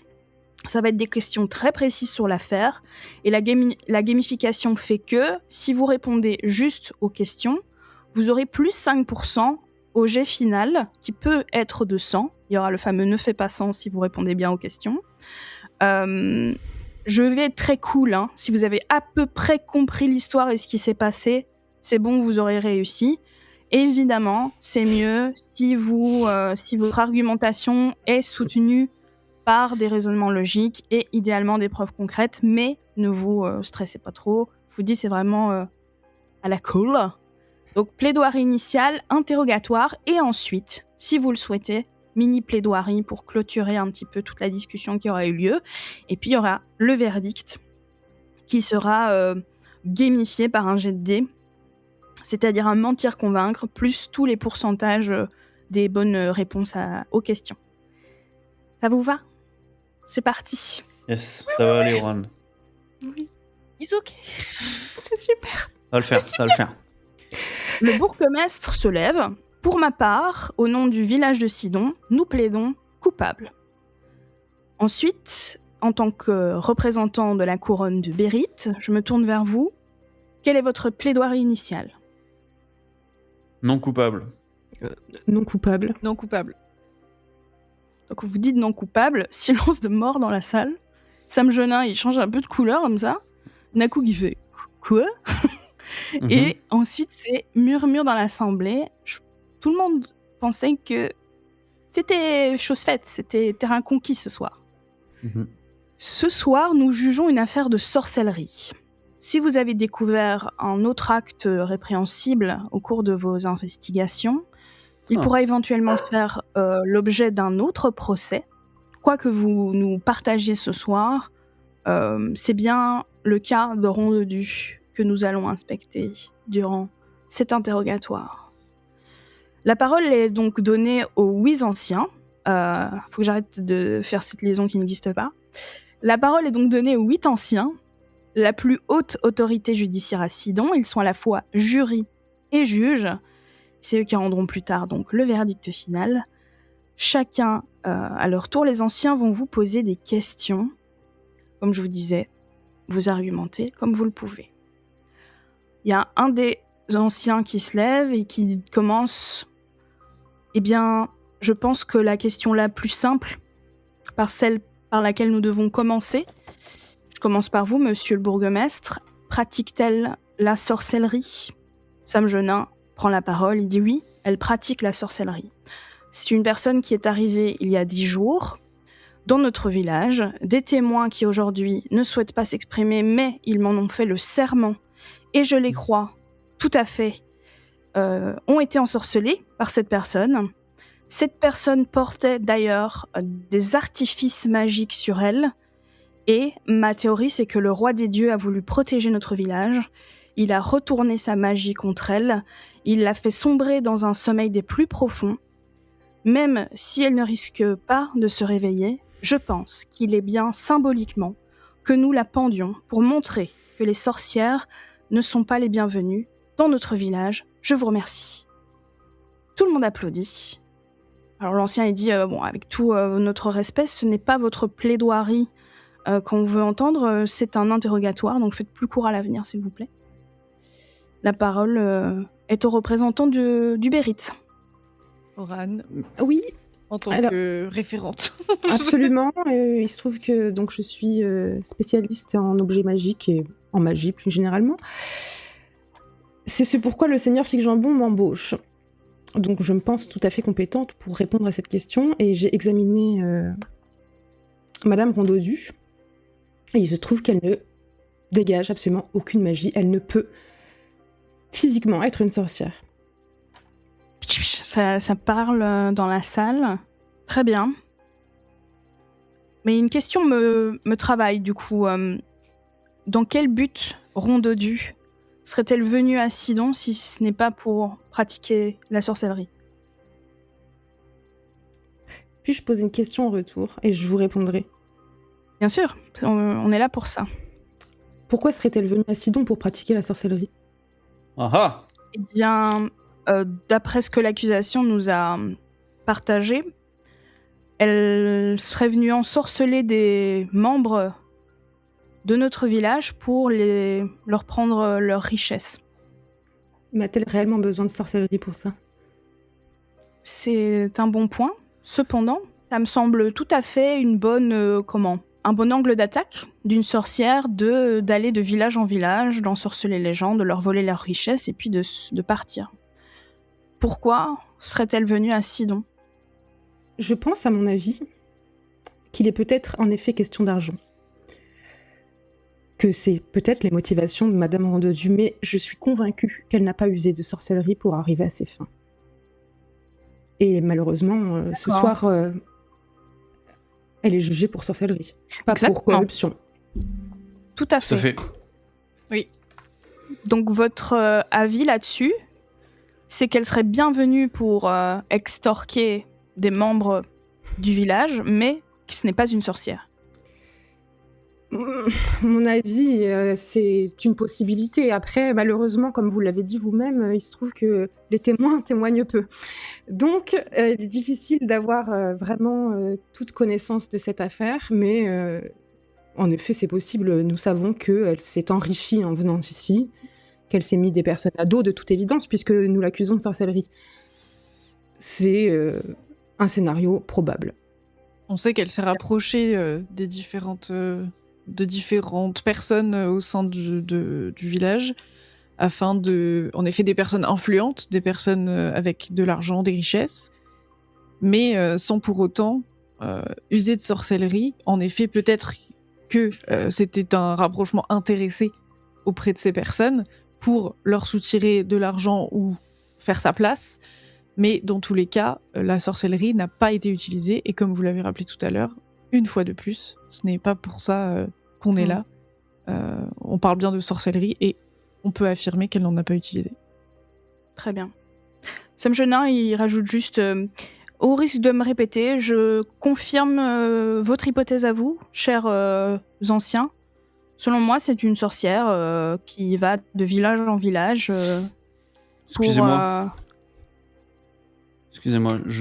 Ça va être des questions très précises sur l'affaire, et la gamification fait que, si vous répondez juste aux questions, vous aurez plus 5% au jet final, qui peut être de 100. Il y aura le fameux ne fais pas 100 si vous répondez bien aux questions. Je vais être très cool, hein. Si vous avez à peu près compris l'histoire et ce qui s'est passé, c'est bon, vous aurez réussi. Évidemment, c'est mieux si votre argumentation est soutenue par des raisonnements logiques et idéalement des preuves concrètes, mais ne vous stressez pas trop. Je vous dis, c'est vraiment à la cool. Donc, plaidoirie initiale, interrogatoire, et ensuite, si vous le souhaitez, mini plaidoirie pour clôturer un petit peu toute la discussion qui aura eu lieu. Et puis, il y aura le verdict qui sera gamifié par un jet de dés, c'est-à-dire un mentir-convaincre, plus tous les pourcentages des bonnes réponses aux questions. Ça vous va ? C'est parti. Yes, ça va aller, Oran. Oui. It's ok. C'est super. Ça va le faire, ça va le faire. Le bourgmestre se lève. Pour ma part, au nom du village de Sidon, nous plaidons coupables. Ensuite, en tant que représentant de la couronne de Bérite, je me tourne vers vous. Quelle est votre plaidoirie initiale ? Non coupable. Non coupable. Non coupable. Donc vous dites non coupable, silence de mort dans la salle. Sam Genin, il change un peu de couleur comme ça. Nakou qui fait quoi ? Et ensuite c'est murmure dans l'assemblée. Tout le monde pensait que c'était chose faite, c'était terrain conquis ce soir. Ce soir, nous jugeons une affaire de sorcellerie. Si vous avez découvert un autre acte répréhensible au cours de vos investigations, il pourra éventuellement faire l'objet d'un autre procès. Quoi que vous nous partagiez ce soir, c'est bien le cas de Rondedu que nous allons inspecter durant cet interrogatoire. La parole est donc donnée aux 8 anciens. Faut que j'arrête de faire cette liaison qui n'existe pas. La parole est donc donnée aux 8 anciens, la plus haute autorité judiciaire à Sidon. Ils sont à la fois jury et juge. C'est eux qui rendront plus tard donc le verdict final. Chacun, à leur tour, les anciens vont vous poser des questions. Comme je vous disais, vous argumentez comme vous le pouvez. Il y a un des anciens qui se lève et qui commence. Eh bien, je pense que la question la plus simple, par celle par laquelle nous devons commencer, je commence par vous, monsieur le bourgmestre. Pratique-t-elle la sorcellerie ? Sam Genin prend la parole, il dit oui, elle pratique la sorcellerie. C'est une personne qui est arrivée il y a 10 jours dans notre village, des témoins qui aujourd'hui ne souhaitent pas s'exprimer, mais ils m'en ont fait le serment, et je les crois tout à fait, ont été ensorcelés par cette personne. Cette personne portait d'ailleurs des artifices magiques sur elle, et ma théorie c'est que le roi des dieux a voulu protéger notre village. Il a retourné sa magie contre elle, il l'a fait sombrer dans un sommeil des plus profonds. Même si elle ne risque pas de se réveiller, je pense qu'il est bien symboliquement que nous la pendions pour montrer que les sorcières ne sont pas les bienvenues dans notre village. Je vous remercie. Tout le monde applaudit. Alors l'ancien il dit bon, avec tout notre respect, ce n'est pas votre plaidoirie qu'on veut entendre, c'est un interrogatoire, donc faites plus court à l'avenir s'il vous plaît. La parole est au représentant du Bérite. Oran, Oui, en tant que référente. absolument. Il se trouve que donc, je suis spécialiste en objets magiques et en magie plus généralement. C'est ce pourquoi le seigneur Fig-Jambon m'embauche. Donc je me pense tout à fait compétente pour répondre à cette question et j'ai examiné Madame Rondedu et il se trouve qu'elle ne dégage absolument aucune magie. Elle ne peut physiquement être une sorcière. Ça parle dans la salle. Très bien. Mais une question me travaille du coup. Dans quel but Rondedu serait-elle venue à Sidon si ce n'est pas pour pratiquer la sorcellerie ? Puis-je poser une question en retour et je vous répondrai. Bien sûr, on est là pour ça. Pourquoi serait-elle venue à Sidon pour pratiquer la sorcellerie ? Ah Eh bien, d'après ce que l'accusation nous a partagé, elle serait venue ensorceler des membres de notre village pour leur prendre leurs richesses. Mais a-t-elle réellement besoin de sorcellerie pour ça ? C'est un bon point. Cependant, ça me semble tout à fait un bon angle d'attaque d'une sorcière d'aller de village en village, d'ensorceler les gens, de leur voler leurs richesses et puis de partir. pourquoi serait-elle venue à Sidon? Je pense, à mon avis, qu'il est peut-être en effet question d'argent. Que c'est peut-être les motivations de Madame Rondodu, mais je suis convaincue qu'elle n'a pas usé de sorcellerie pour arriver à ses fins. Et malheureusement, ce soir, elle est jugée pour sorcellerie, pas pour Exactement. corruption. Tout à Tout à fait. fait. Donc votre avis là-dessus, c'est qu'elle serait bienvenue pour extorquer des membres du village, mais que ce n'est pas une sorcière. Mon avis, c'est une possibilité. Après, malheureusement, comme vous l'avez dit vous-même, il se trouve que les témoins témoignent peu. Donc, il est difficile d'avoir vraiment toute connaissance de cette affaire, mais en effet, c'est possible. Nous savons qu'elle s'est enrichie en venant ici, qu'elle s'est mis des personnes à dos de toute évidence, puisque nous l'accusons de sorcellerie. C'est un scénario probable. On sait qu'elle s'est rapprochée de différentes personnes au sein du village, afin en effet, des personnes influentes, des personnes avec de l'argent, des richesses, mais sans pour autant user de sorcellerie. En effet, peut-être que c'était un rapprochement intéressé auprès de ces personnes pour leur soutirer de l'argent ou faire sa place, mais dans tous les cas, la sorcellerie n'a pas été utilisée, et comme vous l'avez rappelé tout à l'heure, une fois de plus, ce n'est pas pour ça qu'on est là. On parle bien de sorcellerie, et on peut affirmer qu'elle n'en a pas utilisé. Très bien. Sam Genin, il rajoute juste au risque de me répéter, je confirme votre hypothèse à vous, chers anciens. Selon moi, c'est une sorcière qui va de village en village. Excusez-moi.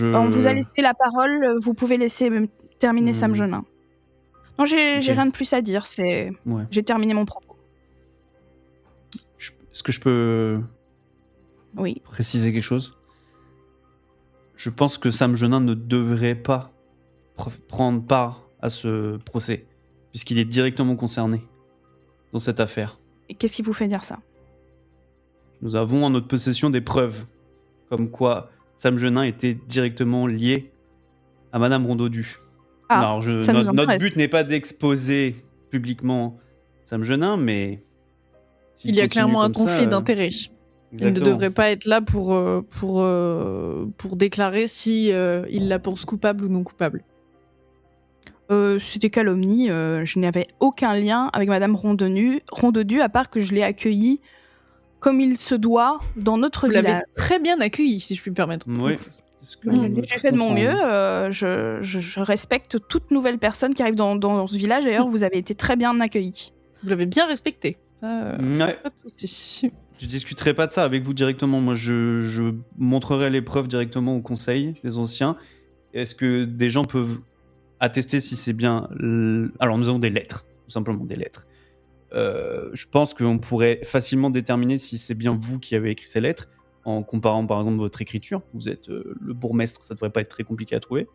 On vous a laissé la parole, vous pouvez laisser terminer Sam Genin. Non, j'ai rien de plus à dire, j'ai terminé mon propos. Est-ce que je peux préciser quelque chose? Je pense que Sam Genin ne devrait pas prendre part à ce procès, puisqu'il est directement concerné dans cette affaire. Et qu'est-ce qui vous fait dire ça? Nous avons en notre possession des preuves, comme quoi Sam Genin était directement lié à Madame Rondodu. Alors, notre but n'est pas d'exposer publiquement Sam Genin, mais... Il y a clairement un conflit d'intérêts. Il ne devrait pas être là pour déclarer si il la pense coupable ou non coupable. C'était calomnie. Je n'avais aucun lien avec Madame Rondodu, à part que je l'ai accueillie comme il se doit dans notre village. Vous l'avez très bien accueillie, si je puis me permettre. Oui. J'ai fait de mon mieux. Je respecte toute nouvelle personne qui arrive dans ce village. D'ailleurs, vous avez été très bien accueillis. Vous l'avez bien respecté. Ouais. Pas de soucis. Je discuterai pas de ça avec vous directement. Moi, je montrerai les preuves directement au conseil des anciens. Est-ce que des gens peuvent attester si c'est bien... Alors, nous avons des lettres, tout simplement des lettres. Je pense qu'on pourrait facilement déterminer si c'est bien vous qui avez écrit ces lettres, en comparant par exemple votre écriture. Vous êtes le bourgmestre, ça devrait pas être très compliqué à trouver.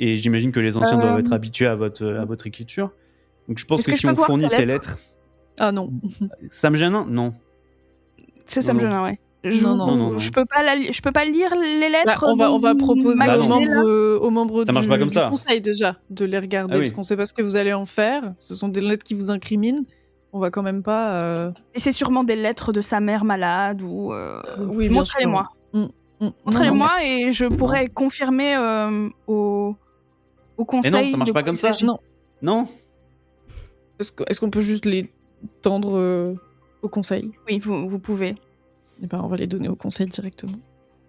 Et j'imagine que les anciens doivent être habitués à votre écriture. Donc je pense que si on fournit ces lettres... Ah non. Sam Genin, non. C'est Sam Genin, ouais. Non. Je peux pas lire les lettres. On va proposer aux membres ça marche pas comme du ça. conseil déjà de les regarder, parce qu'on sait pas ce que vous allez en faire. Ce sont des lettres qui vous incriminent. On va quand même pas... Et c'est sûrement des lettres de sa mère malade ou... Oui, montrez-les-moi. Montrez-les-moi et je pourrais confirmer au conseil. Mais non, ça marche pas comme ça. Non. Est-ce qu'on peut juste les tendre au conseil? Oui, vous pouvez. Eh ben, on va les donner au conseil directement.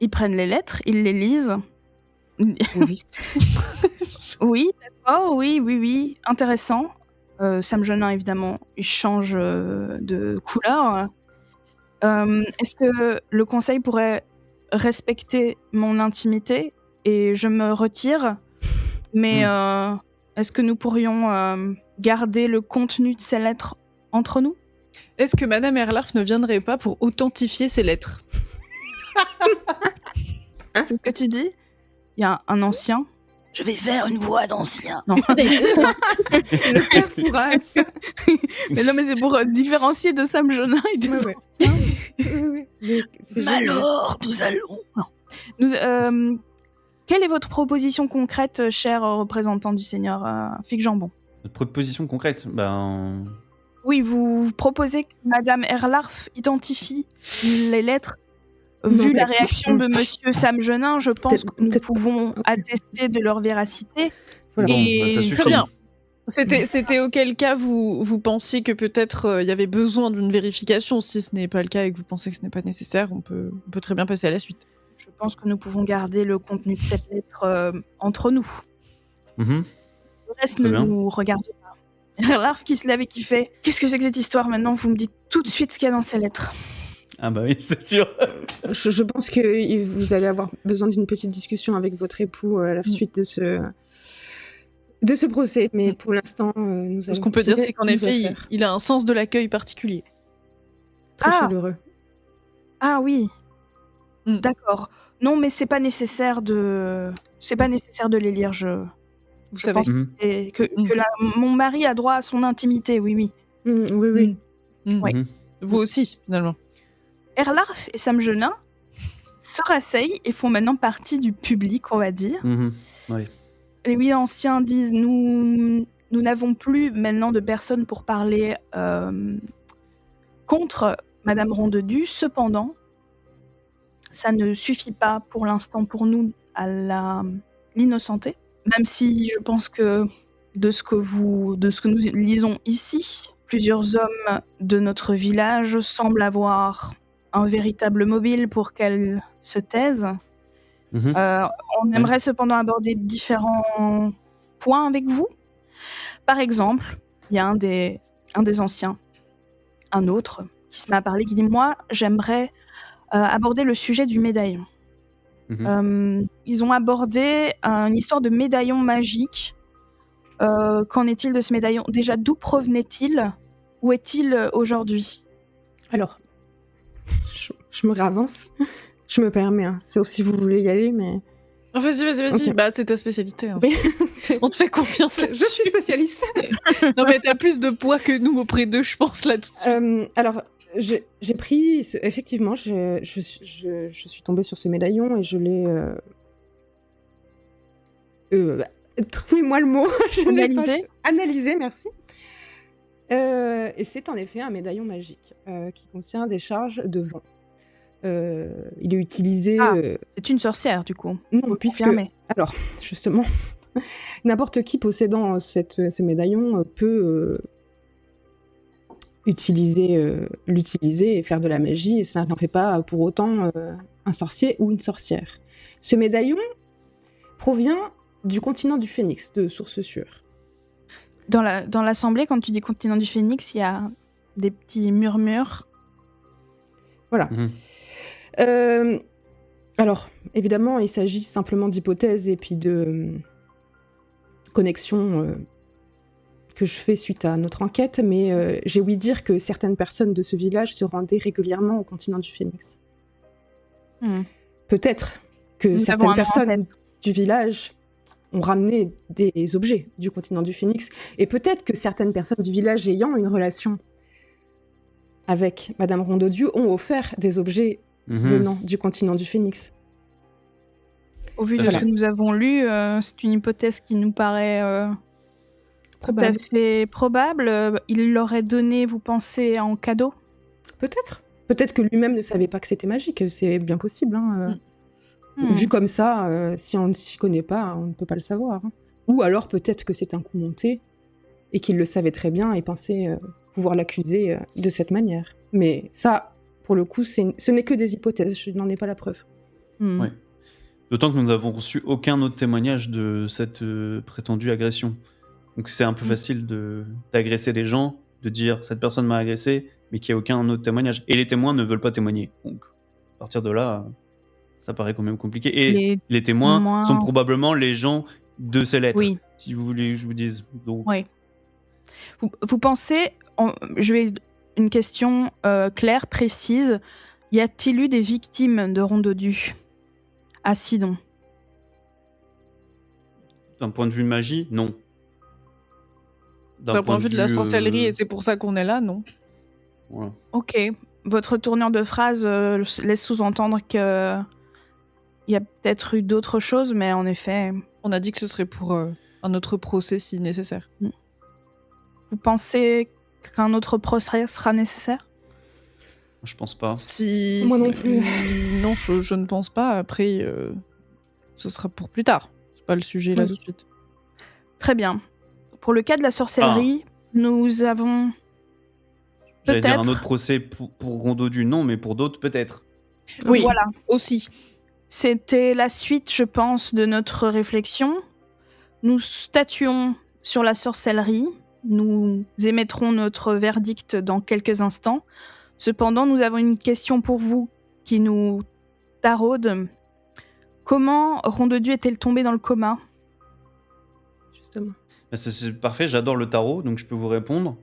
Ils prennent les lettres, ils les lisent. Oui, d'accord, oui. Intéressant. Sam Genin, évidemment, il change de couleur. Est-ce que le conseil pourrait respecter mon intimité et je me retire, mais est-ce que nous pourrions garder le contenu de ces lettres entre nous? Est-ce que Madame Erlarf ne viendrait pas pour authentifier ces lettres? C'est ce que tu dis? Il y a un ancien. Je vais faire une voix d'ancien. Non. Le père Fouras. Mais non, mais c'est pour différencier de Sam Genin et des anciens. Oui. Mais c'est génial. Alors, nous allons. Non. Quelle est votre proposition concrète, cher représentant du Seigneur Fig Jambon? Notre proposition concrète, Oui, vous proposez que Madame Erlarf identifie les lettres. Non, Vu la mais- réaction de Monsieur Sam Genin, je pense que nous Peut-être- pouvons ok. attester de leur véracité. Voilà. bon, Et- ça suffit. Très bien. C'était auquel cas vous pensiez que peut-être il y avait besoin d'une vérification. Si ce n'est pas le cas et que vous pensez que ce n'est pas nécessaire, on peut très bien passer à la suite. Je pense que nous pouvons garder le contenu de cette lettre entre nous. Mhm. Le reste Très ne bien. nous regarde pas. Erlarf qui se lève et qui fait « Qu'est-ce que c'est que cette histoire maintenant? Vous me dites tout de suite ce qu'il y a dans ces lettres. Ah bah oui, c'est sûr. Je pense que vous allez avoir besoin d'une petite discussion avec votre époux à la suite de ce procès, mais pour l'instant, nous Ce allons qu'on peut dire, continuer c'est qu'en nos effet, affaires. il a un sens de l'accueil particulier. Très Ah. chaleureux. » Ah oui, Mm. d'accord. Non, mais c'est pas nécessaire de les lire. Vous Je savez. pense Mhm. Et que mon mari a droit à son intimité, oui, oui. Oui, oui. Ouais. Mhm. Vous aussi, finalement. Erlarf et Sam Genin se rasseyent et font maintenant partie du public, on va dire. Mhm. Oui. Les huit anciens disent nous n'avons plus maintenant de personnes pour parler contre Madame Rondedu. Cependant, ça ne suffit pas pour l'instant pour nous à l'innocenter. Même si je pense que de ce que nous lisons ici, plusieurs hommes de notre village semblent avoir un véritable mobile pour qu'elle se taise. Mhm. On aimerait cependant aborder différents points avec vous. Par exemple, il y a un des anciens, un autre, qui se met à parler, qui dit « Moi, j'aimerais aborder le sujet du médaillon. Mhm. Ils ont abordé une histoire de médaillon magique. Qu'en est-il de ce médaillon? Déjà, d'où provenait-il? Où est-il aujourd'hui? » Alors, je me réavance. Je me permets, hein, sauf si vous voulez y aller, mais... Vas-y. Ok. Bah, c'est ta spécialité. Hein. Oui, c'est- On te fait confiance je là-dessus. suis spécialiste. Non, mais t'as plus de poids que nous auprès d'eux, je pense, là tout de suite. Alors, j'ai pris... Effectivement, je suis tombée sur ce médaillon et je l'ai... Trouvez-moi le mot. Je l'ai Analysé. pas- Analysé, merci. Et c'est en effet un médaillon magique qui contient des charges de vent. Il est utilisé... Ah. C'est une sorcière, du coup. non, Vous puisque... confirmez. Alors, justement, n'importe qui possédant ce médaillon peut l'utiliser et faire de la magie, et ça n'en fait pas pour autant un sorcier ou une sorcière. Ce médaillon provient du continent du Phénix, de source sûre. Dans l'assemblée, quand tu dis continent du Phénix, il y a des petits murmures. Voilà. Mhm. Alors, évidemment, il s'agit simplement d'hypothèses et puis de connexions que je fais suite à notre enquête, mais j'ai ouï dire que certaines personnes de ce village se rendaient régulièrement au continent du Phénix. Peut-être que Nous avons un certaines nom en personnes tête. du village ont ramené des objets du continent du Phénix, et peut-être que certaines personnes du village ayant une relation avec Madame Rondeau-Dieu ont offert des objets Mhm. venant du continent du Phénix. Au vu de Voilà. ce que nous avons lu, c'est une hypothèse qui nous paraît tout à Probable. fait probable. Il l'aurait donné, vous pensez, en cadeau? Peut-être. Peut-être que lui-même ne savait pas que c'était magique, c'est bien possible. Hein. Vu comme ça, si on ne s'y connaît pas, on ne peut pas le savoir. Hein. Ou alors peut-être que c'est un coup monté et qu'il le savait très bien et pensait pouvoir l'accuser de cette manière. Mais ça, pour le coup, ce n'est que des hypothèses, je n'en ai pas la preuve. Ouais. D'autant que nous n'avons reçu aucun autre témoignage de cette prétendue agression. Donc c'est un peu facile d'agresser des gens, de dire cette personne m'a agressé, mais qu'il n'y a aucun autre témoignage. Et les témoins ne veulent pas témoigner. Donc à partir de là, ça paraît quand même compliqué. Et les témoins sont probablement les gens de ces lettres. Oui. Si vous voulez que je vous dise. Donc... Oui. Vous pensez, je vais une question claire, précise. Y a-t-il eu des victimes de Rondeau-Du à Sidon? D'un point de vue de magie, non. D'un point de vue de la sorcellerie, et c'est pour ça qu'on est là, non? Voilà. Ok. votre tournure de phrase laisse sous-entendre que il y a peut-être eu d'autres choses, mais en effet... On a dit que ce serait pour un autre procès si nécessaire. Vous pensez qu'un autre procès sera nécessaire ? Je pense pas. Moi non plus. Non, je ne pense pas. Après, ce sera pour plus tard. C'est pas le sujet là tout de suite. Très bien. Pour le cas de la sorcellerie, nous avons J'allais dire peut-être... un autre procès pour Rondodu, non, mais pour d'autres, peut-être. Oui, Voilà. aussi. C'était la suite, je pense, de notre réflexion. Nous statuons sur la sorcellerie. Nous émettrons notre verdict dans quelques instants. Cependant, nous avons une question pour vous qui nous taraude. Comment Rondodu est-elle tombée dans le coma ? Justement. Bah, c'est parfait, j'adore le tarot, donc je peux vous répondre.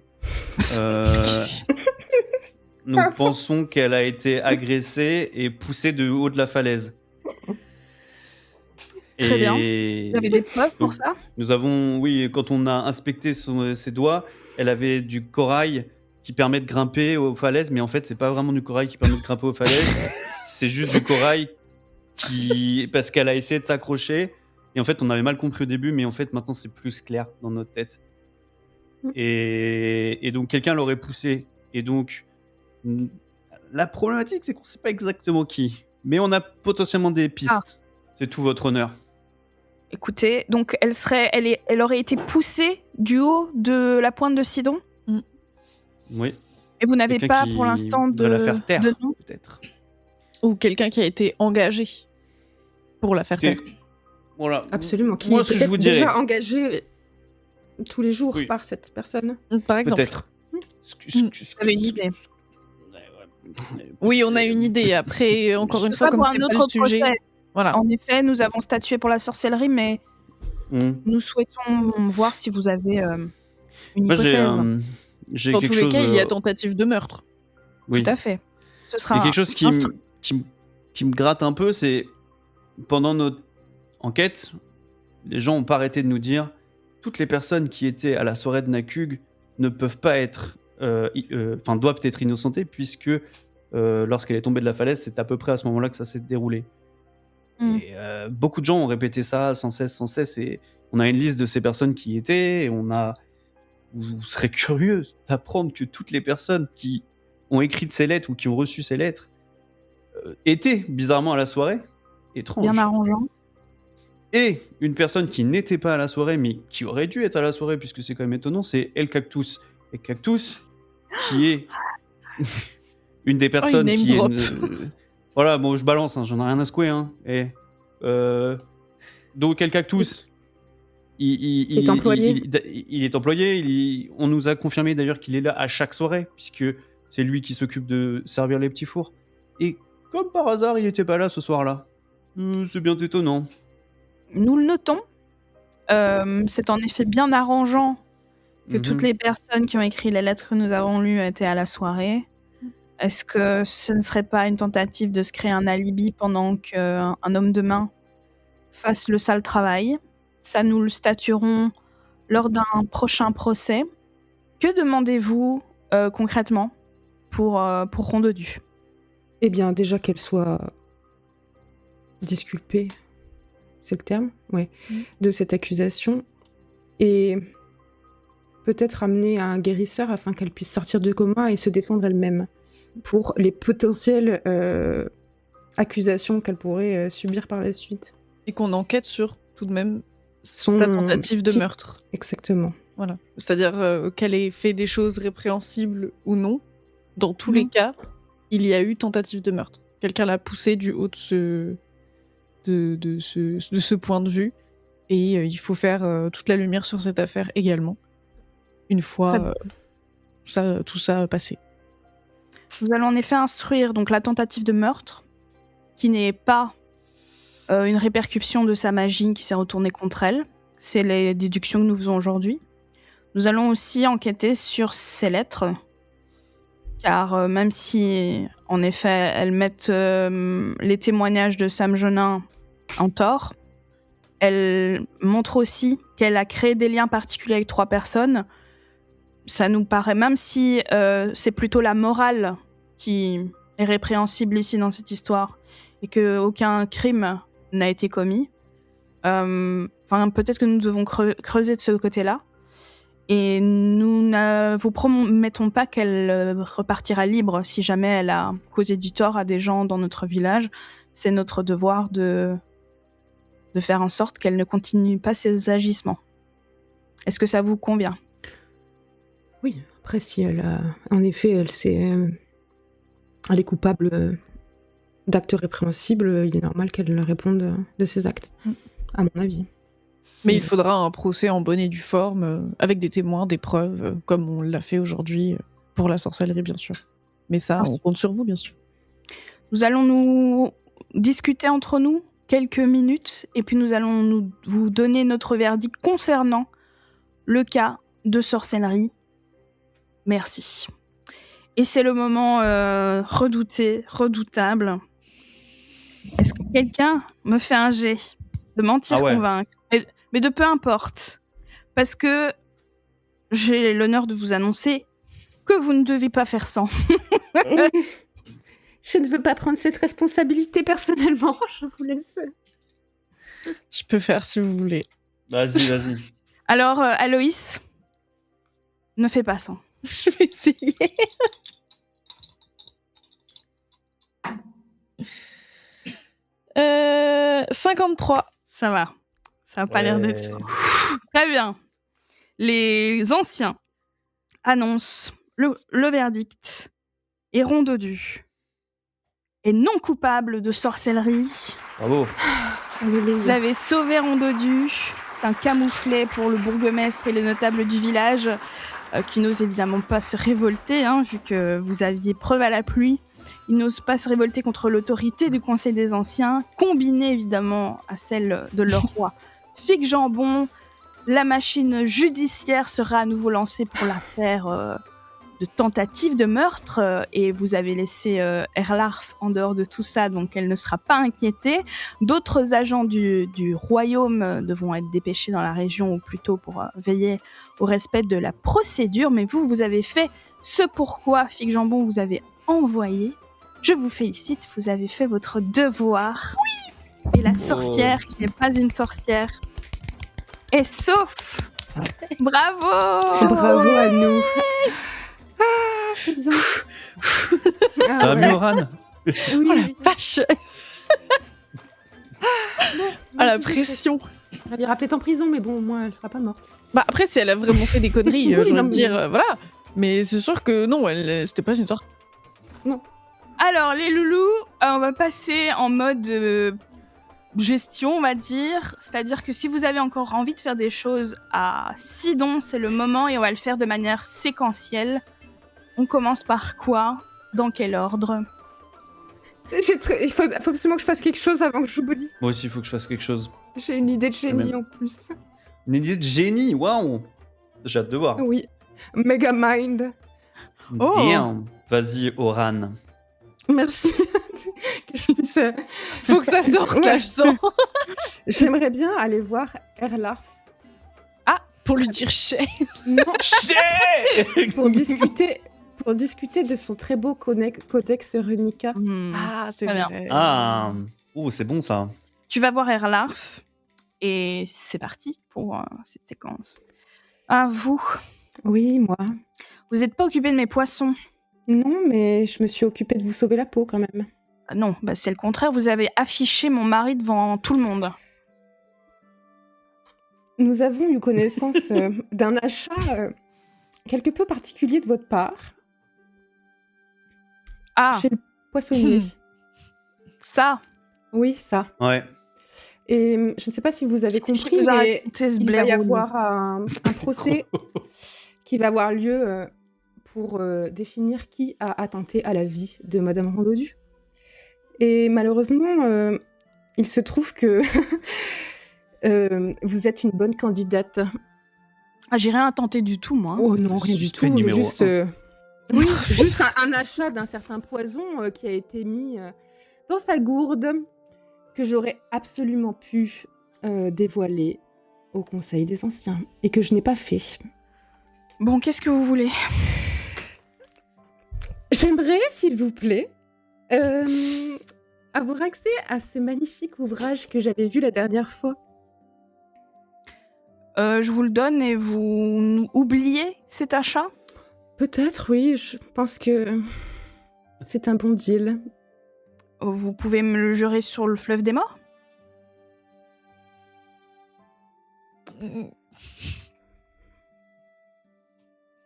Nous pensons qu'elle a été agressée et poussée de haut de la falaise. Très bien. Vous avez des preuves pour ça ? Nous avons, oui, quand on a inspecté ses doigts, elle avait du corail qui permet de grimper aux falaises, mais en fait, c'est pas vraiment du corail qui permet de grimper aux falaises, c'est juste du corail parce qu'elle a essayé de s'accrocher, et en fait, on avait mal compris au début, mais en fait, maintenant, c'est plus clair dans notre tête. Et donc, quelqu'un l'aurait poussée, et donc, la problématique, c'est qu'on sait pas exactement qui, mais on a potentiellement des pistes. C'est tout votre honneur. Écoutez, donc elle aurait été poussée du haut de la pointe de Sidon ? Oui. Et vous n'avez Quelqu'un pas qui pour l'instant voudrait la faire taire, de nom ? peut-être. Ou quelqu'un qui a été engagé pour la faire taire. Voilà. Absolument. Qui Moi, est ce que je peut-être vous dirais, déjà engagé tous les jours Oui. par cette personne. Par exemple. peut-être. Vous avez une idée ? Oui, on a une idée. Après, encore une Ce sera fois, comme pour c'est un pas autre le sujet. procès. Voilà. En effet, nous avons statué pour la sorcellerie, mais nous souhaitons voir si vous avez une Moi, hypothèse. j'ai Dans quelque tous les chose. cas, il y a tentative de meurtre. Oui. Tout à fait. Ce Il sera y a quelque chose qui instru- me gratte un peu, c'est pendant notre enquête, les gens n'ont pas arrêté de nous dire toutes les personnes qui étaient à la soirée de Nakug ne peuvent pas être, doivent être innocentées puisque lorsqu'elle est tombée de la falaise, c'est à peu près à ce moment-là que ça s'est déroulé. Et beaucoup de gens ont répété ça sans cesse, et on a une liste de ces personnes qui y étaient, et vous serez curieux d'apprendre que toutes les personnes qui ont écrit ces lettres ou qui ont reçu ces lettres étaient bizarrement à la soirée. Étrange. bien arrangeant. Et une personne qui n'était pas à la soirée, mais qui aurait dû être à la soirée, puisque c'est quand même étonnant, c'est El Cactus. Et Cactus, qui est une des personnes name qui drop. est... Voilà, bon, je balance, hein, j'en ai rien à secouer. Hein. Donc, El Cactus, il est employé. il est employé. On nous a confirmé d'ailleurs qu'il est là à chaque soirée, puisque c'est lui qui s'occupe de servir les petits fours. Et comme par hasard, il n'était pas là ce soir-là. C'est bien étonnant. Nous le notons. C'est en effet bien arrangeant que toutes les personnes qui ont écrit les lettres que nous avons lues étaient à la soirée. Est-ce que ce ne serait pas une tentative de se créer un alibi pendant qu'un homme de main fasse le sale travail ? Ça, nous le statuerons lors d'un prochain procès. Que demandez-vous concrètement pour Rondodu ? Eh bien, déjà qu'elle soit disculpée, c'est le terme, ouais, de cette accusation, et peut-être amener un guérisseur afin qu'elle puisse sortir du coma et se défendre elle-même pour les potentielles accusations qu'elle pourrait subir par la suite. Et qu'on enquête sur, tout de même, Son sa tentative de titre. meurtre. Exactement. Voilà. C'est-à-dire qu'elle ait fait des choses répréhensibles ou non. Dans tous les cas, il y a eu tentative de meurtre. Quelqu'un l'a poussée du haut de ce point de vue. Et il faut faire toute la lumière sur cette affaire également. Une fois tout ça passé. Nous allons en effet instruire donc la tentative de meurtre, qui n'est pas une répercussion de sa magie qui s'est retournée contre elle. C'est les déductions que nous faisons aujourd'hui. Nous allons aussi enquêter sur ces lettres, car même si, en effet, elles mettent les témoignages de Sam Jonin en tort, elles montrent aussi qu'elle a créé des liens particuliers avec 3 personnes. Ça nous paraît, même si c'est plutôt la morale qui est répréhensible ici dans cette histoire et qu'aucun crime n'a été commis. Peut-être que nous devons creuser de ce côté-là. Et nous ne vous promettons pas qu'elle repartira libre si jamais elle a causé du tort à des gens dans notre village. C'est notre devoir de faire en sorte qu'elle ne continue pas ses agissements. Est-ce que ça vous convient ? Oui, après, si elle a... En effet, elle est coupable d'actes répréhensibles, il est normal qu'elle réponde de ses actes, à mon avis. Mais il faudra un procès en bonne et due forme, avec des témoins, des preuves, comme on l'a fait aujourd'hui pour la sorcellerie, bien sûr. Mais ça, on compte sur vous, bien sûr. Nous allons nous discuter entre nous quelques minutes, et puis nous allons vous donner notre verdict concernant le cas de sorcellerie. Merci. Et c'est le moment redoutable. Est-ce que quelqu'un me fait un jet de mentir convaincre ? Mais de peu importe. Parce que j'ai l'honneur de vous annoncer que vous ne devez pas faire sans. Je ne veux pas prendre cette responsabilité personnellement, je vous laisse. Je peux faire si vous voulez. Vas-y. Alors, Aloïs, ne fais pas sans. Je vais essayer. « 53. Ça va. Ça n'a pas l'air d'être ça. Très bien. Les anciens annoncent le verdict. Et Rondodu est non coupable de sorcellerie. Bravo. Vous avez sauvé Rondodu. C'est un camouflet pour le bourgmestre et les notables du village qui n'osent évidemment pas se révolter, vu que vous aviez preuve à la pluie. Ils n'osent pas se révolter contre l'autorité du Conseil des Anciens, combinée évidemment à celle de leur roi Fig Jambon. La machine judiciaire sera à nouveau lancée pour l'affaire de tentative de meurtre et vous avez laissé Erlarf en dehors de tout ça, donc elle ne sera pas inquiétée. D'autres agents du royaume devront être dépêchés dans la région, ou plutôt pour veiller au respect de la procédure, mais vous avez fait ce pourquoi Fig Jambon vous avez envoyé. Je vous félicite, vous avez fait votre devoir. Oui. Et la sorcière, qui n'est pas une sorcière, est sauf. Bravo. Bravo à nous. C'est bien. Ça va mieux, Oran ? Oui, Oh la vache. Ah, la pression. Elle ira peut-être en prison, mais bon, moi, elle sera pas morte. Bah après, si elle a vraiment fait des conneries, Oui, j'aurais non, de mais- dire, voilà. Mais c'est sûr que non, c'était pas une sorte. Alors, les loulous, on va passer en mode gestion, on va dire. C'est-à-dire que si vous avez encore envie de faire des choses à Sidon, c'est le moment et on va le faire de manière séquentielle. On commence par quoi ? Dans quel ordre ? Il faut absolument que je fasse quelque chose avant que j'oublie. Moi aussi, il faut que je fasse quelque chose. J'ai une idée de génie en plus. Une idée de génie, waouh. J'ai hâte de voir. Oui. Megamind. Oh. Damn. Vas-y, Oran. Merci. Que je puisse, Faut que ça sorte, là, Ouais. je sens. J'aimerais bien aller voir Erlarf. Pour lui dire chais. Non, Chut. pour discuter de son très beau codex Runica. Ah, c'est Très bien. vrai. Ah. Oh, c'est bon ça. Tu vas voir Erlarf et c'est parti pour cette séquence. À vous. Oui, moi. Vous n'êtes pas occupé de mes poissons. Non, mais je me suis occupée de vous sauver la peau quand même. Non, c'est le contraire. Vous avez affiché mon mari devant tout le monde. Nous avons eu connaissance d'un achat quelque peu particulier de votre part Ah, chez le poissonnier. ça. Oui, ça. Ouais. Et je ne sais pas si vous avez Si compris, vous mais racontez ce il va y blaireau, avoir un procès qui va avoir lieu pour définir qui a attenté à la vie de Madame Rondodu. Et malheureusement, il se trouve que vous êtes une bonne candidate. Ah, j'ai rien tenté du tout, moi. Oh non, rien du Suspect tout. numéro Juste, oui, juste un achat d'un certain poison qui a été mis dans sa gourde que j'aurais absolument pu dévoiler au Conseil des Anciens et que je n'ai pas fait. Bon, qu'est-ce que vous voulez ? J'aimerais, s'il vous plaît, avoir accès à ce magnifique ouvrage que j'avais vu la dernière fois. Je vous le donne et vous oubliez cet achat? Peut-être, oui, je pense que c'est un bon deal. Vous pouvez me le jurer sur le fleuve des morts?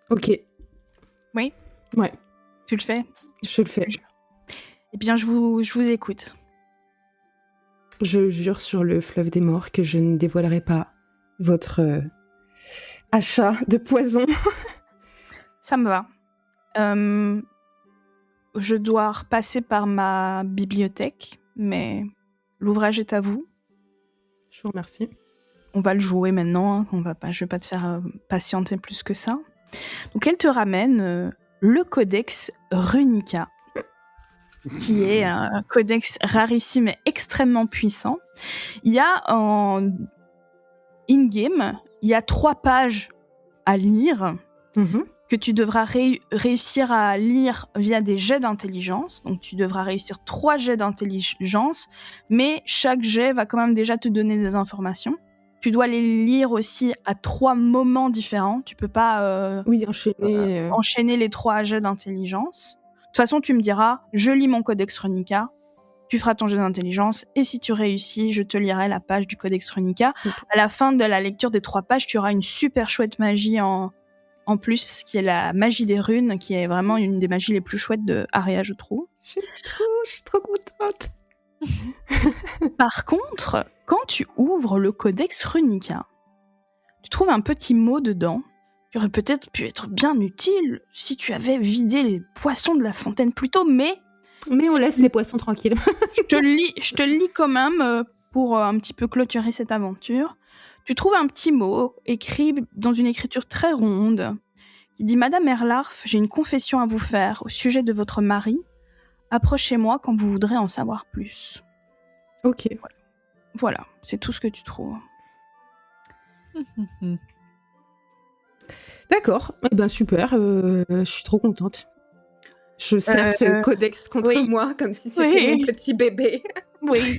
Ok. Oui? Ouais, Tu le fais? je le fais. Eh bien, je vous écoute. Je jure sur le fleuve des morts que je ne dévoilerai pas votre achat de poison. Ça me va. Je dois repasser par ma bibliothèque, mais l'ouvrage est à vous. Je vous remercie. On va le jouer maintenant. Hein. Je vais pas te faire patienter plus que ça. Donc, elle te ramène le Codex Runica, qui est un codex rarissime et extrêmement puissant. Il y a en in-game, il y a 3 pages à lire que tu devras réussir à lire via des jets d'intelligence. Donc, tu devras réussir 3 jets d'intelligence, mais chaque jet va quand même déjà te donner des informations. Tu dois les lire aussi à 3 moments différents. Tu peux pas enchaîner les 3 jets d'intelligence. De toute façon, tu me diras, je lis mon Codex Runica, tu feras ton jet d'intelligence, et si tu réussis, je te lirai la page du Codex Runica. À la fin de la lecture des 3 pages, tu auras une super chouette magie en plus, qui est la magie des runes, qui est vraiment une des magies les plus chouettes de Aria, je trouve. Je suis trop contente. Par contre, quand tu ouvres le Codex Runica, tu trouves un petit mot dedans qui aurait peut-être pu être bien utile si tu avais vidé les poissons de la fontaine plus tôt, mais on laisse les poissons tranquilles. je te le lis quand même pour un petit peu clôturer cette aventure. Tu trouves un petit mot écrit dans une écriture très ronde qui dit « Madame Erlarf, j'ai une confession à vous faire au sujet de votre mari. Approchez-moi quand vous voudrez en savoir plus. » Ok. Voilà, c'est tout ce que tu trouves. D'accord, eh ben super, je suis trop contente. Je serre ce codex contre moi comme si c'était mon petit bébé. Oui.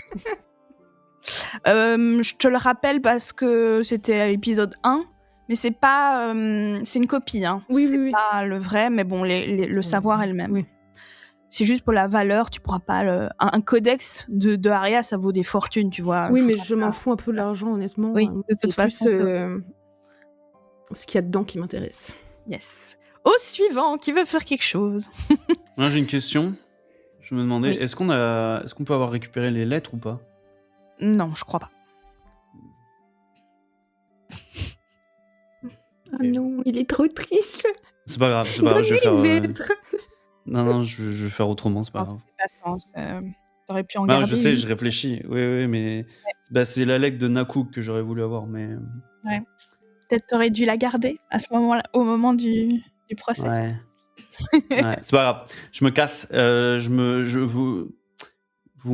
Je te le rappelle parce que c'était à l'épisode 1, mais c'est pas... c'est une copie, hein. C'est pas le vrai, mais bon, le savoir est le même. Oui. C'est juste pour la valeur, tu pourras pas... Un codex de Aria, ça vaut des fortunes, tu vois. Oui, mais je m'en fous un peu de l'argent, honnêtement. Oui, de toute façon. Ce qu'il y a dedans qui m'intéresse. Yes. Au suivant, qui veut faire quelque chose? Moi, j'ai une question. Je me demandais, est-ce qu'on peut avoir récupéré les lettres ou pas? Non, je crois pas. Ah non, il est trop triste. C'est pas grave, je vais faire... Non, je vais faire autrement, c'est pas grave. Patience, t'aurais pu en garder. Je sais, je réfléchis. Oui, mais c'est la lettre de Nakouk que j'aurais voulu avoir, mais... Ouais. Peut-être t'aurais dû la garder à ce moment-là, au moment du procès. Ouais. C'est pas grave. Je me casse. Vous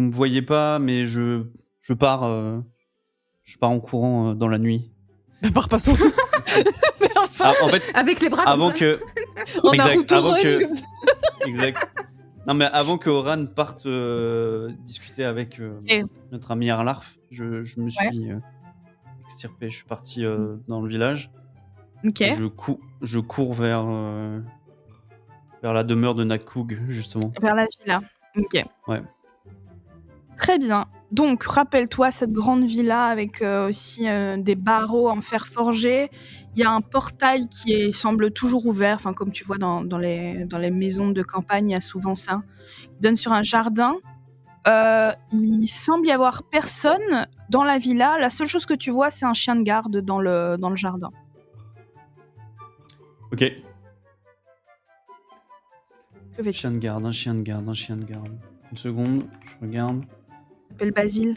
me voyez pas, mais je pars en courant dans la nuit. Bah, pars pas sans. Mais enfin. En fait, avec les bras avant comme que. On a Naruto Exact. Non, mais avant que Oran parte discuter avec notre ami Erlarf, je me suis extirpé. Je suis parti dans le village. Ok. Je cours vers la demeure de Nakoug, justement. Vers la villa. Ok. Ouais. Très bien. Donc, rappelle-toi cette grande villa avec aussi des barreaux en fer forgé. Il y a un portail qui semble toujours ouvert, enfin comme tu vois dans les maisons de campagne, il y a souvent ça. Il donne sur un jardin. Il semble y avoir personne dans la villa. La seule chose que tu vois, c'est un chien de garde dans le jardin. Ok. Que fais-tu ? Un chien de garde. Une seconde, je regarde. Appelle Basile.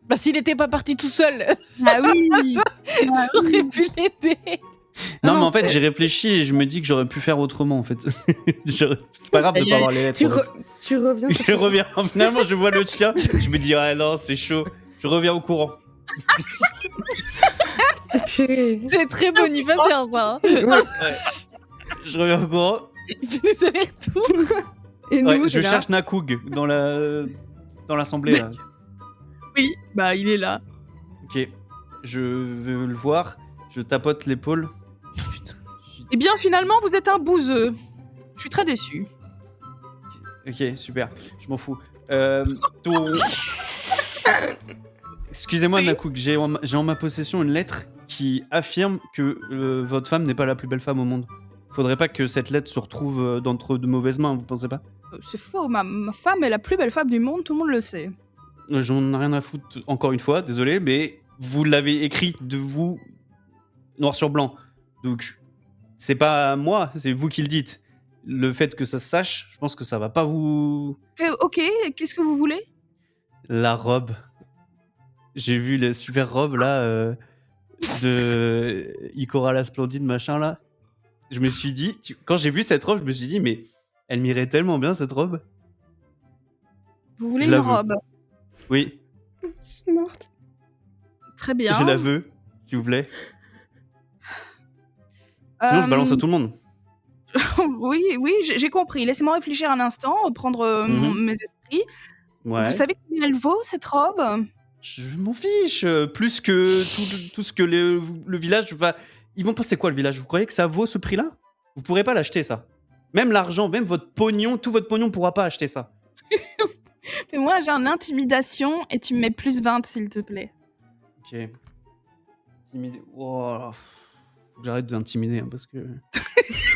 Bah, s'il était pas parti tout seul, Ah oui. j'aurais pu l'aider. Non, mais en fait, j'ai réfléchi et je me dis que j'aurais pu faire autrement, en fait. C'est pas grave de pas avoir les lettres. Tu reviens. Je reviens. Finalement, je vois le chien. Je me dis, ah non, c'est chaud. Je reviens au courant. C'est très bonifaciens, ça. Hein. Ouais. Je reviens au courant. Il fait des allers-retours. Et nous, Ouais, t'es je là. cherche Nakoug dans l'assemblée là. Oui, bah il est là. Ok, je veux le voir. Je tapote l'épaule. Eh bien, finalement, vous êtes un bouseux. Je suis très déçu. Ok, super. Je m'en fous. Ton- Excusez-moi, Oui. Nakoug, j'ai en ma possession une lettre qui affirme que votre femme n'est pas la plus belle femme au monde. Faudrait pas que cette lettre se retrouve d'entre de mauvaises mains, vous pensez pas? C'est faux, ma femme est la plus belle femme du monde, tout le monde le sait. J'en ai rien à foutre, encore une fois, désolé, mais vous l'avez écrit de vous, noir sur blanc. Donc, c'est pas moi, c'est vous qui le dites. Le fait que ça se sache, je pense que ça va pas vous... Ok, qu'est-ce que vous voulez? La robe. J'ai vu les super robes là de Ikora la Splendide machin là. Je me suis dit, quand j'ai vu cette robe, je me suis dit mais elle m'irait tellement bien cette robe. Vous voulez Je une la veux. robe? Oui, Je suis morte. Très bien. je la veux, s'il vous plaît. Sinon je balance à tout le monde. Oui, j'ai compris. Laissez-moi réfléchir un instant, reprendre mes esprits. Ouais. Vous savez combien elle vaut, cette robe? Je m'en fiche. Plus que tout ce que le village va... Ils vont penser quoi le village? Vous croyez que ça vaut ce prix-là? Vous pourrez pas l'acheter ça. Même l'argent, même votre pognon, tout votre pognon pourra pas acheter ça. Et moi, j'ai un intimidation et tu me mets plus 20, s'il te plaît. Ok. Oh, faut que j'arrête d'intimider hein, parce que...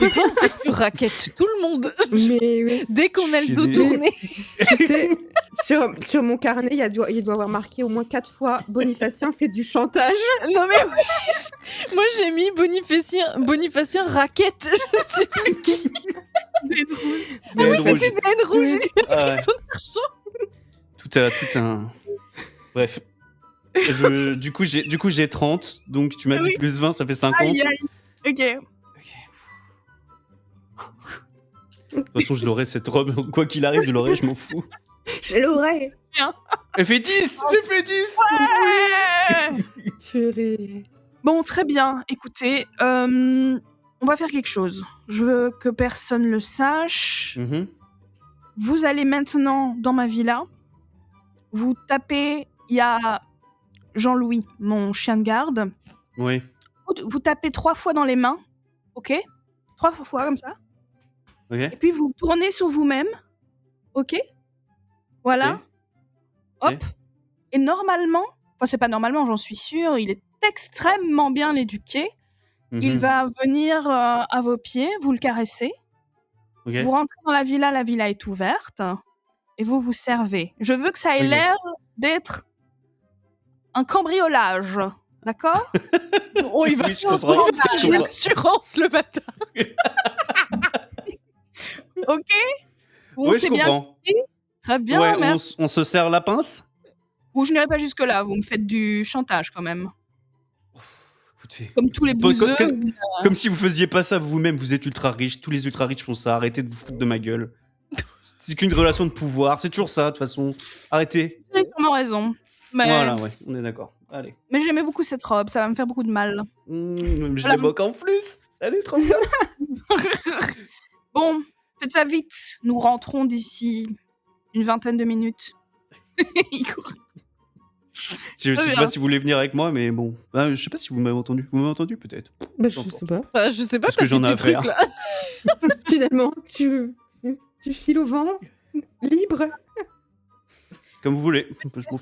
Et toi, en fait, tu raquettes tout le monde. Mais oui. Dès qu'on a le dos J'ai des- tourné. Tu sais, sur mon carnet, il doit avoir marqué au moins 4 fois Bonifatien fait du chantage. Non mais oui. Moi j'ai mis Bonifatien raquette. Je sais plus qui. Mais Oui, drôle. c'était Ben Rouge. Oui. Il a Ah pris ouais. son argent. Tout un... Bref. Du coup, j'ai 30, donc tu m'as dit Oui. plus 20, ça fait 50. Aïe, aïe. Ok. De toute façon, je l'aurai cette robe, quoi qu'il arrive, je l'aurai, je m'en fous. Je l'aurais. Elle fait 10. J'ai fait 10. Ouais. Purée. Bon, très bien. Écoutez, on va faire quelque chose. Je veux que personne le sache. Mhm. Vous allez maintenant dans ma villa. Vous tapez, il y a Jean-Louis, mon chien de garde. Oui. Vous tapez 3 fois dans les mains, ok? 3 fois comme ça. Ok. Et puis vous tournez sur vous-même, ok? Voilà. Ok. Hop. Ok. Et normalement, enfin c'est pas normalement, j'en suis sûre, il est extrêmement bien éduqué. Il Mhm. va venir à vos pieds, vous le caressez. Ok. Vous rentrez dans la villa est ouverte. Et vous vous servez. Je veux que ça ait Ok. l'air d'être un cambriolage. D'accord? Oh, il va Oui, je faire comprends. Je jouer comprends. l'assurance le bâtard. Ok? Bon, Oui, c'est je bien. comprends. Très bien, Ouais, merci. on se serre la pince. Ou je n'irai pas jusque-là, vous me faites du chantage quand même. Écoutez, Comme tous les Bon, bouseux. comme si vous faisiez pas ça vous-même, vous êtes ultra riche, tous les ultra riches font ça, arrêtez de vous foutre de ma gueule. C'est qu'une relation de pouvoir, c'est toujours ça de toute façon. Arrêtez. Vous avez sûrement raison. Mais, Voilà, ouais, on est d'accord. Allez. mais j'aimais beaucoup cette robe, ça va me faire beaucoup de mal. Je Voilà. les moque en plus. Allez, trop bien. Bon, faites ça vite. Nous rentrons d'ici une vingtaine de minutes. Il court. Je Très sais bien. pas si vous voulez venir avec moi, mais bon. Ah, je sais pas si vous m'avez entendu. Vous m'avez entendu peut-être. Bah, je sais pas. Bah, je sais pas, Parce t'as que j'en fait ai tes à trucs faire. là. Finalement, tu files au vent, libre. Comme vous voulez. Je m'en fiche.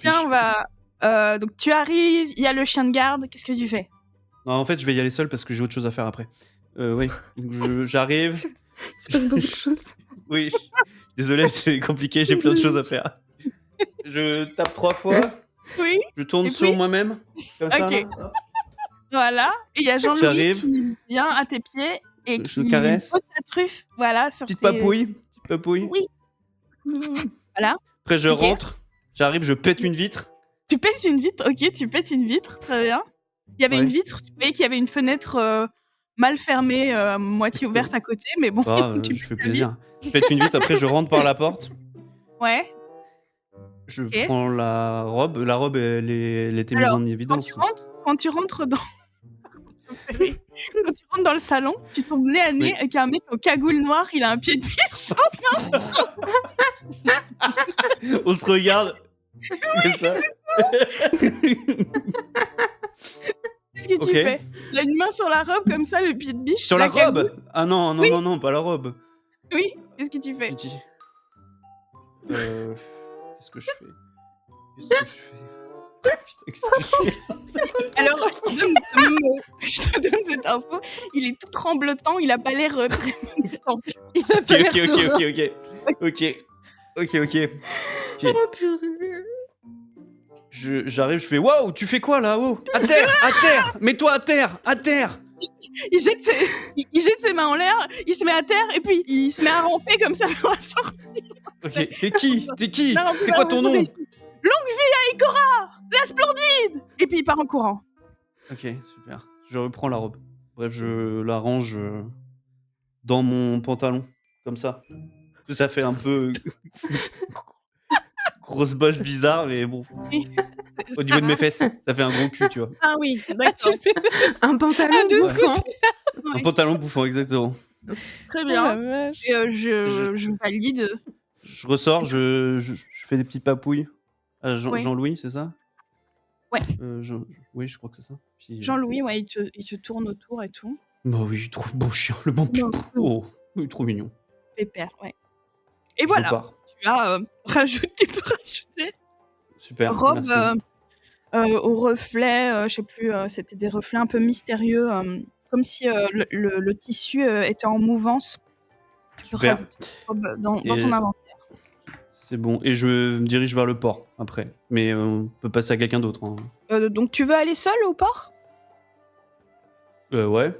Tiens, donc tu arrives, il y a le chien de garde, qu'est-ce que tu fais? Non, en fait, je vais y aller seul parce que j'ai autre chose à faire après. Oui. Donc, j'arrive. Il se passe beaucoup de choses. Oui. Désolé, c'est compliqué. J'ai plein de choses à faire. Je tape 3 fois. Oui, Je tourne Et sur puis moi-même. Comme ça, Ok. là. voilà. Et il y a Jean-Louis J'arrive. qui vient à tes pieds et Je qui caresse. pose sa truffe. Voilà, sur Petite tes... papouille. Petite papouille. Oui. Voilà. Après, je Ok. rentre. J'arrive, je pète une vitre. Tu pètes une vitre, ok, tu pètes une vitre, très bien. Il y avait Ouais. une vitre, tu voyais qu'il y avait une fenêtre mal fermée, moitié ouverte à côté, mais bon, Ah, tu je fais pètes la vitre. plaisir. Je pète une vitre. Après, je rentre par la porte. Ouais. Je Ok. prends la robe. La robe, elle était mise Alors, en Quand évidence. tu rentres dans... Quand tu rentres dans le salon, tu tombes nez à nez Oui. avec un mec au cagoule noire, il a un pied de biche. On se regarde. C'est ça. Qu'est-ce que tu Ok. fais? Il a une main sur la robe comme ça, le pied de biche. Sur la cagoule. robe. Ah non, non, Oui. non, non, pas la robe. Oui, qu'est-ce que tu fais? Titi. Qu'est-ce que je fais? Qu'est-ce que je fais? Putain, qu'est-ce que je fais? Alors, je te donne cette info. Il est tout tremblotant, il a pas l'air très détendu. Il a pas l'air Ok, serein. ok. J'arrive, je fais waouh, tu fais quoi là? Oh, à terre, mets-toi à terre. Il jette ses mains en l'air, il se met à terre et puis il se met à ramper comme ça pour sortir. Ok, t'es qui? Non, C'est quoi ton nom? Longue vie à Ikora, la splendide. Et puis il part en courant. Ok, super. Je reprends la robe. Bref, je la range dans mon pantalon, comme ça. Ça fait un peu grosse bosse bizarre, mais bon. Au niveau de mes fesses, ça fait un gros cul, tu vois. Ah oui, d'accord. Un pantalon Ah, de bouffant. Un pantalon bouffant, exactement. Très Ah, bien. la vache. Et je valide. Je ressors, je fais des petites papouilles à Ouais. Jean-Louis, c'est ça? Ouais. Oui, je crois que c'est ça. Puis, Jean-Louis, ouais, il te tourne autour et tout. Bah oui, il trouve bon chien, le bon Non. pipou. Oh, il est trop mignon. Pépère, ouais. Et Je voilà, repars. tu peux rajouter Super, robe merci. au reflet, je sais plus, c'était des reflets un peu mystérieux, comme si le tissu était en mouvance. Tu peux Super. rajouter une robe dans Et- ton inventaire. C'est bon. Et je me dirige vers le port après. Mais on peut passer à quelqu'un d'autre. Hein. Donc tu veux aller seul au port? Ouais.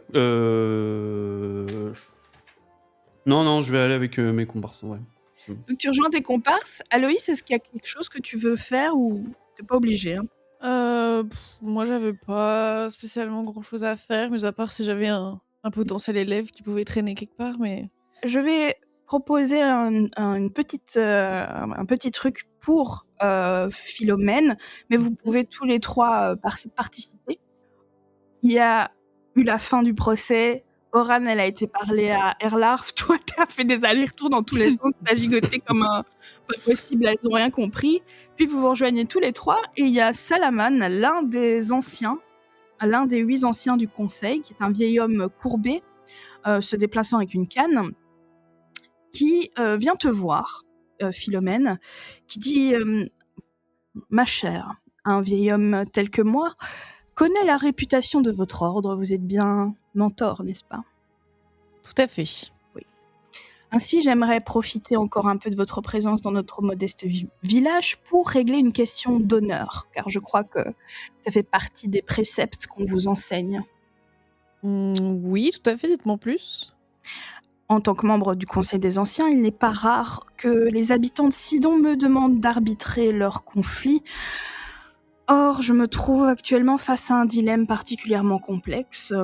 Non, je vais aller avec mes comparses. Ouais. Donc tu rejoins tes comparses. Aloïs, est-ce qu'il y a quelque chose que tu veux faire ou t'es pas obligé, hein? Moi, j'avais pas spécialement grand-chose à faire, mais à part si j'avais un potentiel élève qui pouvait traîner quelque part, mais... Je vais proposer un petit truc pour Philomène, mais vous pouvez tous les trois participer. Il y a eu la fin du procès. Oran, elle a été parlée à Erlarf. Toi, t'as fait des allers-retours dans tous les sens. T'as gigoté comme un pas possible. Elles ont rien compris. Puis vous vous rejoignez tous les trois. Et il y a Salaman, l'un des 8 anciens du conseil, qui est un vieil homme courbé, se déplaçant avec une canne, qui vient te voir, Philomène, qui dit ma chère, un vieil homme tel que moi connaît la réputation de votre ordre. Vous êtes bien mentor, n'est-ce pas? Tout à fait. Ainsi, j'aimerais profiter encore un peu de votre présence dans notre modeste village pour régler une question d'honneur, car je crois que ça fait partie des préceptes qu'on vous enseigne. Oui, tout à fait, dites-moi plus. En tant que membre du Conseil des Anciens, il n'est pas rare que les habitants de Sidon me demandent d'arbitrer leurs conflits. Or, je me trouve actuellement face à un dilemme particulièrement complexe.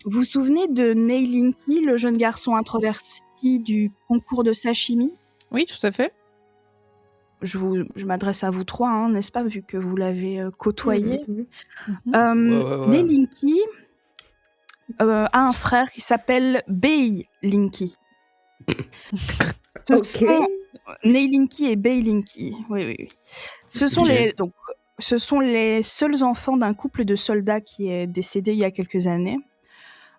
Vous vous souvenez de Neilinki, le jeune garçon introverti du concours de sashimi? Oui, tout à fait. Je m'adresse à vous trois, hein, n'est-ce pas, vu que vous l'avez côtoyé. Mhm. Ouais. Neilinki a un frère qui s'appelle Beilinki. Neilinki et Beilinki. Oui. Ce sont les seuls enfants d'un couple de soldats qui est décédé il y a quelques années.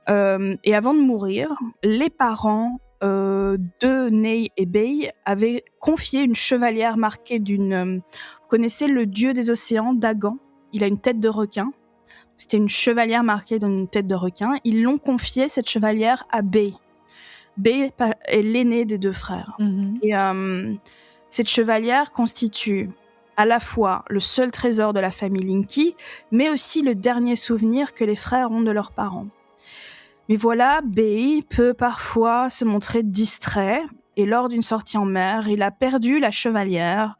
Et avant de mourir, les parents de Nei et Bei avaient confié une chevalière marquée d'une... vous connaissez le dieu des océans, Dagan? Il a une tête de requin. C'était une chevalière marquée d'une tête de requin. Ils l'ont confiée, cette chevalière, à Bei. Bei est l'aîné des deux frères. Mhm. Et cette chevalière constitue à la fois le seul trésor de la famille Linky, mais aussi le dernier souvenir que les frères ont de leurs parents. Mais voilà, Bei peut parfois se montrer distrait, et lors d'une sortie en mer, il a perdu la chevalière.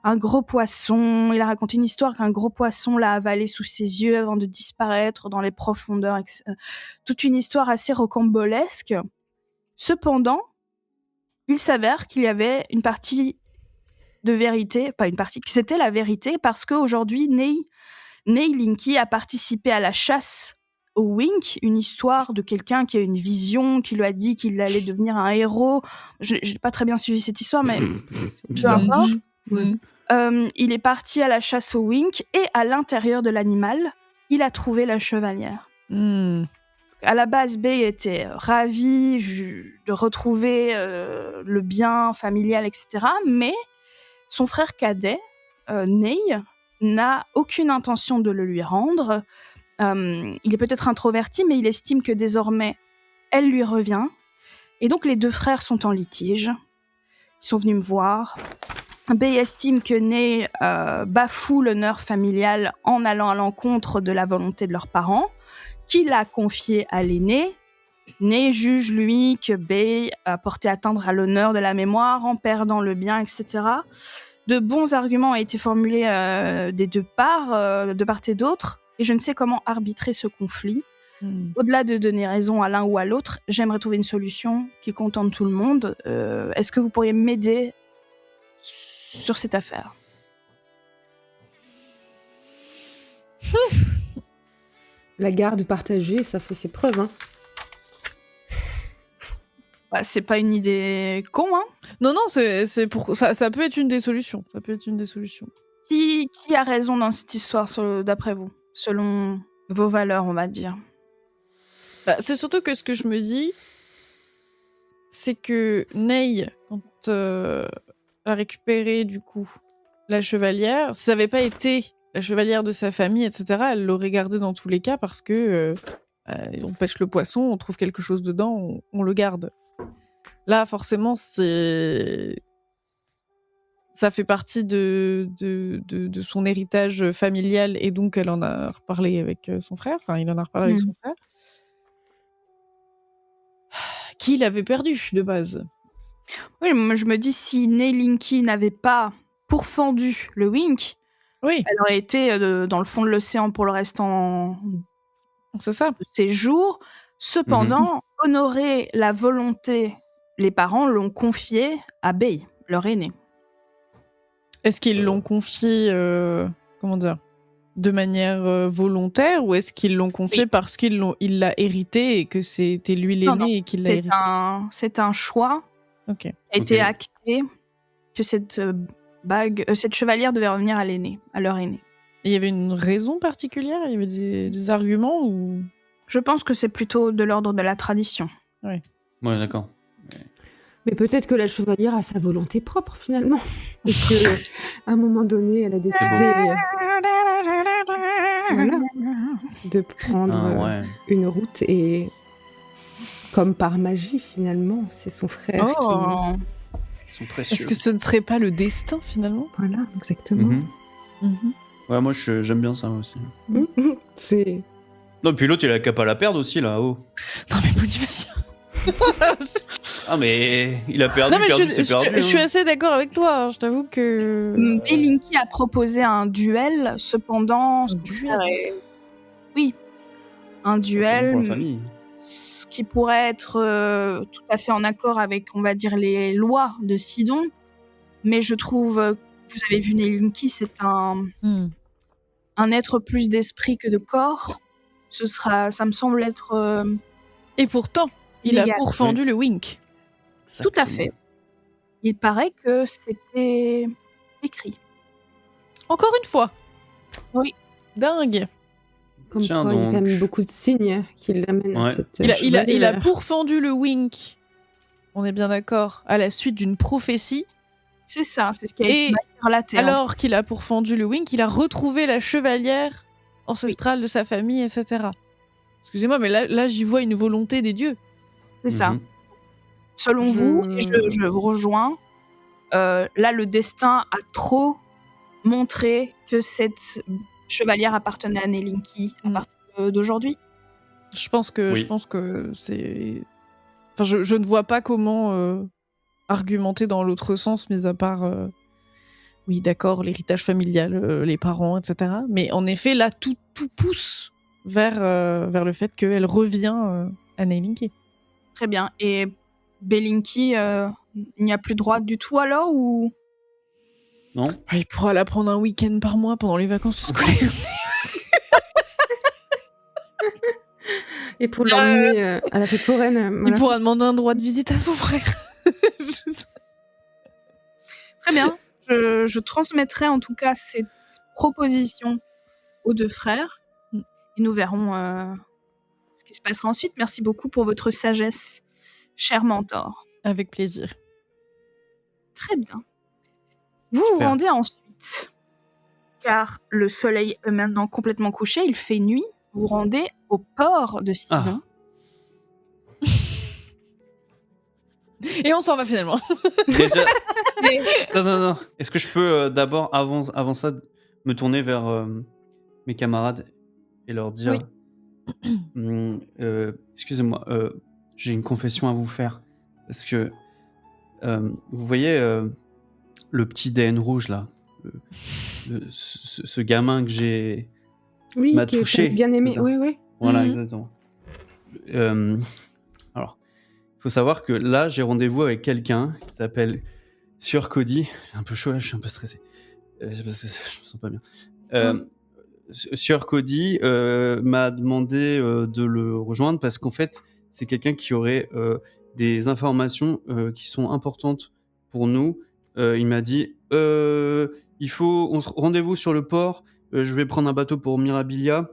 Un gros poisson, il a raconté une histoire qu'un gros poisson l'a avalé sous ses yeux avant de disparaître dans les profondeurs. Toute une histoire assez rocambolesque. Cependant, il s'avère qu'il y avait une partie de vérité, pas une partie, que c'était la vérité, parce qu'aujourd'hui, Neilinki a participé à la chasse au Wink, une histoire de quelqu'un qui a une vision, qui lui a dit qu'il allait devenir un héros. Je n'ai pas très bien suivi cette histoire, mais peu Bizarre. importe. Mhm. Il est parti à la chasse au Wink et à l'intérieur de l'animal, il a trouvé la chevalière. Hmm. À la base, Bay était ravi de retrouver le bien familial, etc. Mais son frère cadet, Ney, n'a aucune intention de le lui rendre. Il est peut-être introverti, mais il estime que désormais, elle lui revient. Et donc, les deux frères sont en litige. Ils sont venus me voir. Bay estime que Ney bafoue l'honneur familial en allant à l'encontre de la volonté de leurs parents, qu'il a confié à l'aîné. Ney juge, lui, que Bay a porté atteinte à l'honneur de la mémoire en perdant le bien, etc. De bons arguments ont été formulés des deux parts, de part et d'autre, et je ne sais comment arbitrer ce conflit. Au-delà de donner raison à l'un ou à l'autre, j'aimerais trouver une solution qui contente tout le monde. Est-ce que vous pourriez m'aider sur cette affaire? La garde partagée, ça fait ses preuves. Hein. Bah, c'est pas une idée con, hein? Non, c'est pour ça peut être une des solutions. Ça peut être une des solutions. Qui a raison dans cette histoire, d'après vous? Selon vos valeurs, on va dire. Bah, c'est surtout que ce que je me dis, c'est que Ney, quand a récupéré du coup la chevalière, si ça n'avait pas été la chevalière de sa famille, etc., elle l'aurait gardée dans tous les cas parce que on pêche le poisson, on trouve quelque chose dedans, on le garde. Là, forcément, ça fait partie de son héritage familial et donc elle en a reparlé avec son frère. Enfin, il en a reparlé avec son frère. Qui l'avait perdu de base. Oui, moi je me dis si Ney Linky n'avait pas pourfendu le Wink, oui, elle aurait été dans le fond de l'océan pour le restant c'est ça. de ses jours. Cependant, honorer la volonté, les parents l'ont confié à Bay, leur aîné. Est-ce qu'ils l'ont confié, comment dire, de manière volontaire ou est-ce qu'ils l'ont confié parce qu'il l'a hérité et que c'était lui l'aîné et qu'il l'a hérité? C'est un choix qui a été acté que cette cette chevalière devait revenir à l'aîné, à leur aîné. Et il y avait une raison particulière? Il y avait des arguments ou... Je pense que c'est plutôt de l'ordre de la tradition. Ouais, d'accord. Mais peut-être que la chevalière a sa volonté propre finalement. Et qu'à un moment donné, elle a décidé de prendre une route et, comme par magie finalement, c'est son frère qui... Est-ce que ce ne serait pas le destin finalement? Voilà, exactement. Ouais, moi j'aime bien ça aussi. C'est... Non, puis l'autre il a qu'à pas la perdre aussi là. Oh. Non mais motivation. Ah mais il a perdu, non, mais c'est perdu. Je suis assez d'accord avec toi, hein. Je t'avoue que... Mais Linky a proposé un duel, cependant... Oui, un duel pour la famille. Ce qui pourrait être tout à fait en accord avec, on va dire, les lois de Sidon. Mais je trouve, vous avez vu Linky, c'est un être plus d'esprit que de corps. Ça me semble être... Et pourtant, il a pourfendu le Wink. Tout à fait. Il paraît que c'était écrit. Encore une fois. Oui. Dingue. Comme quoi, il y a quand même beaucoup de signes qui l'amènent à cette il a pourfendu le Wink, on est bien d'accord, à la suite d'une prophétie. C'est ça, c'est ce qui a été relaté. Alors qu'il a pourfendu le Wink, il a retrouvé la chevalière ancestrale de sa famille, etc. Excusez-moi, mais là j'y vois une volonté des dieux. C'est ça. Selon vous, et je vous rejoins, là le destin a trop montré que cette chevalière appartenait à Nelinki à partir d'aujourd'hui. Je pense que c'est... Enfin, je ne vois pas comment argumenter dans l'autre sens, mis à part... Oui, d'accord, l'héritage familial, les parents, etc. Mais en effet, là, tout pousse vers le fait qu'elle revient à Nelinki. Très bien. Et Belinki, il n'y a plus droit du tout alors ou... Non. Il pourra la prendre un week-end par mois pendant les vacances scolaires. Et pour l'emmener à la fête foraine. Il Voilà. pourra demander un droit de visite à son frère. Très bien. Je transmettrai en tout cas cette proposition aux deux frères. Mm. Et nous verrons ce qui se passera ensuite. Merci beaucoup pour votre sagesse, cher mentor. Avec plaisir. Très bien. Vous vous Super. rendez ensuite, car le soleil est maintenant complètement couché, il fait nuit. Vous rendez au port de Sidon. Et on s'en va finalement. Déjà... non. Est-ce que je peux d'abord, avant ça, me tourner vers mes camarades et leur dire excusez-moi, j'ai une confession à vous faire. Parce que vous voyez le petit DN rouge là, ce gamin que j'ai Oui, m'a qui est touché. bien aimé. Putain. Oui. Voilà, Mhm. exactement. Alors, il faut savoir que là, j'ai rendez-vous avec quelqu'un qui s'appelle Sieur Cody. J'ai un peu chaud, là, je suis un peu stressé. C'est parce que je me sens pas bien. Sieur Cody m'a demandé de le rejoindre parce qu'en fait, c'est quelqu'un qui aurait des informations qui sont importantes pour nous. Il m'a dit rendez-vous sur le port. Je vais prendre un bateau pour Mirabilia.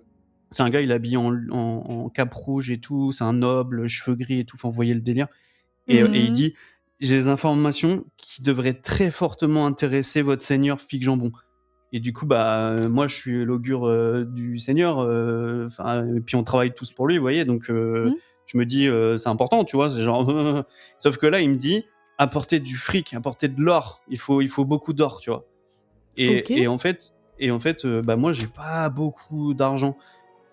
C'est un gars, il est habillé en cape rouge et tout. C'est un noble, cheveux gris et tout. Enfin, vous voyez le délire. Et il dit j'ai des informations qui devraient très fortement intéresser votre seigneur Fig Jambon. Et du coup, moi, je suis l'augure du seigneur. Et puis, on travaille tous pour lui, vous voyez. Donc, je me dis, c'est important, tu vois. C'est genre... Sauf que là, il me dit, apporter du fric, apporter de l'or. Il faut beaucoup d'or, tu vois. Et en fait, moi, j'ai pas beaucoup d'argent.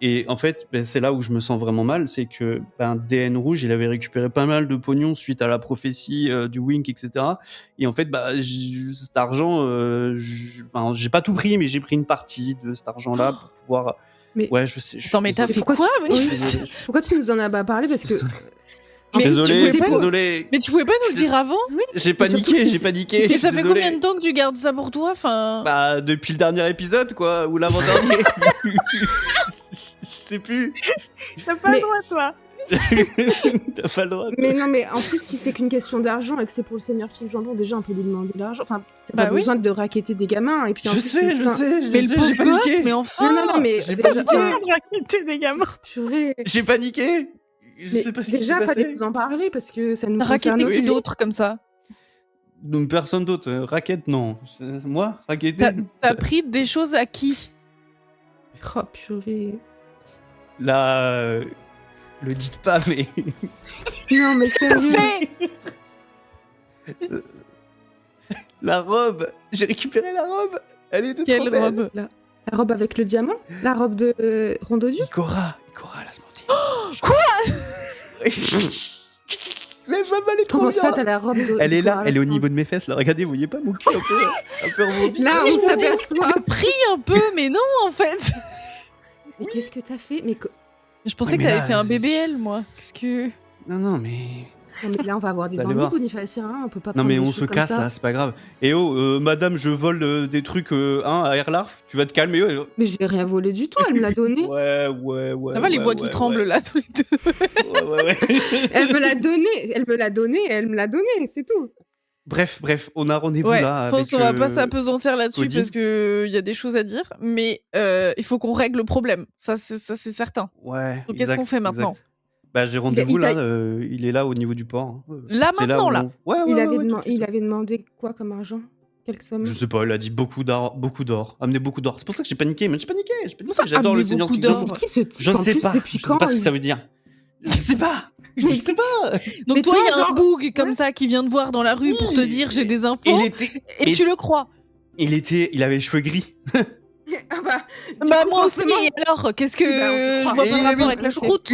Et en fait, c'est là où je me sens vraiment mal, c'est que DN Rouge, il avait récupéré pas mal de pognon suite à la prophétie du Wink, etc. Et en fait, cet argent, j'ai pas tout pris, mais j'ai pris une partie de cet argent-là pour pouvoir... Mais... Ouais, je sais. Attends, mais t'as fait quoi, Pourquoi tu nous en as pas parlé? Parce que... Désolé. Mais tu pouvais pas nous le dire avant? J'ai paniqué. Et ça fait combien de temps que tu gardes ça pour toi? Depuis le dernier épisode, quoi, ou l'avant-dernier. Je sais plus. T'as pas le droit, toi. T'as pas le droit. Mais non, mais en plus, si c'est qu'une question d'argent et que c'est pour le seigneur Fig Jambon, déjà, on peut lui demander de l'argent. Enfin, t'as pas besoin de racketter des gamins. Et puis, en je plus, sais. Mais le pauvre j'ai paniqué. gosse, mais enfin. Non, mais j'ai déjà, de racketter des gamins. purée. J'ai paniqué. Je sais pas ce qui s'est déjà, passé. fallait nous en parler parce que ça nous Racketter concerne qui aussi. d'autre comme ça? Donc personne d'autre. Raquette, non. Moi, racketter. T'as pris des choses à qui? Oh, purée. Là, le dites pas, mais. Non, mais sérieux. La robe. J'ai récupéré la robe. Elle était Quelle trop belle. robe? La robe avec le diamant? La robe de Rondodu? Ikora, la smontée. Quoi? Mais maman, elle est trop Comment bien. ça, t'as la robe de... Elle est là, Ikora, elle est au la niveau de mes fesses. Là, regardez, vous voyez pas mon cul un peu rebondi. Là, Je on me dis, s'aperçoit. pris un peu, mais non, en fait. Mais qu'est-ce que t'as fait? Mais Je pensais Ouais, que mais t'avais là, fait un c'est- BBL, moi. Qu'est-ce que... Non, mais. non, mais là, on va avoir des Vous allez ennuis, voir. Bonifacia, hein, on peut pas Non, prendre mais des on choses se comme casse ça. là, c'est pas grave. Et madame, je vole des trucs à Erlarf. Tu vas te calmer. Ouais, Mais j'ai rien volé du tout, elle me l'a donné. ouais. Ça va, les voix qui tremblent, là, tous les deux. Ouais. Elle me l'a donné, elle me l'a donné, c'est tout. Bref, on a rendez-vous Ouais, là. je pense avec, qu'on va pas s'apesantir là-dessus Cody. parce que y a des choses à dire, mais il faut qu'on règle le problème. Ça, c'est certain. Ouais. Donc, qu'est-ce qu'on fait maintenant? exact. J'ai rendez-vous il là. t'a- Il est là au niveau du port. hein. Là, C'est maintenant, où là. Ouais, Il avait, tout de suite. il avait demandé quoi comme argent? Quelle somme? Je sais pas, il a dit beaucoup d'or. Amenez beaucoup d'or. C'est pour ça que j'ai paniqué. Mais j'ai paniqué. ça, J'adore le amener Seigneur beaucoup Fig d'or? Jambon. C'est qui ce type Je en sais plus, pas. depuis Je sais quand pas ce que il- ça veut dire. Je sais pas. Je sais pas. Donc, Mais toi, il y a toi, un genre- boug comme ça qui vient te voir dans la rue pour te dire j'ai des infos et tu le crois. Il avait les cheveux gris. Ah bah, du Bah, coup, moi aussi, forcément- alors, qu'est-ce que. Bah, Je vois Et pas il le avait rapport avec la choucroute.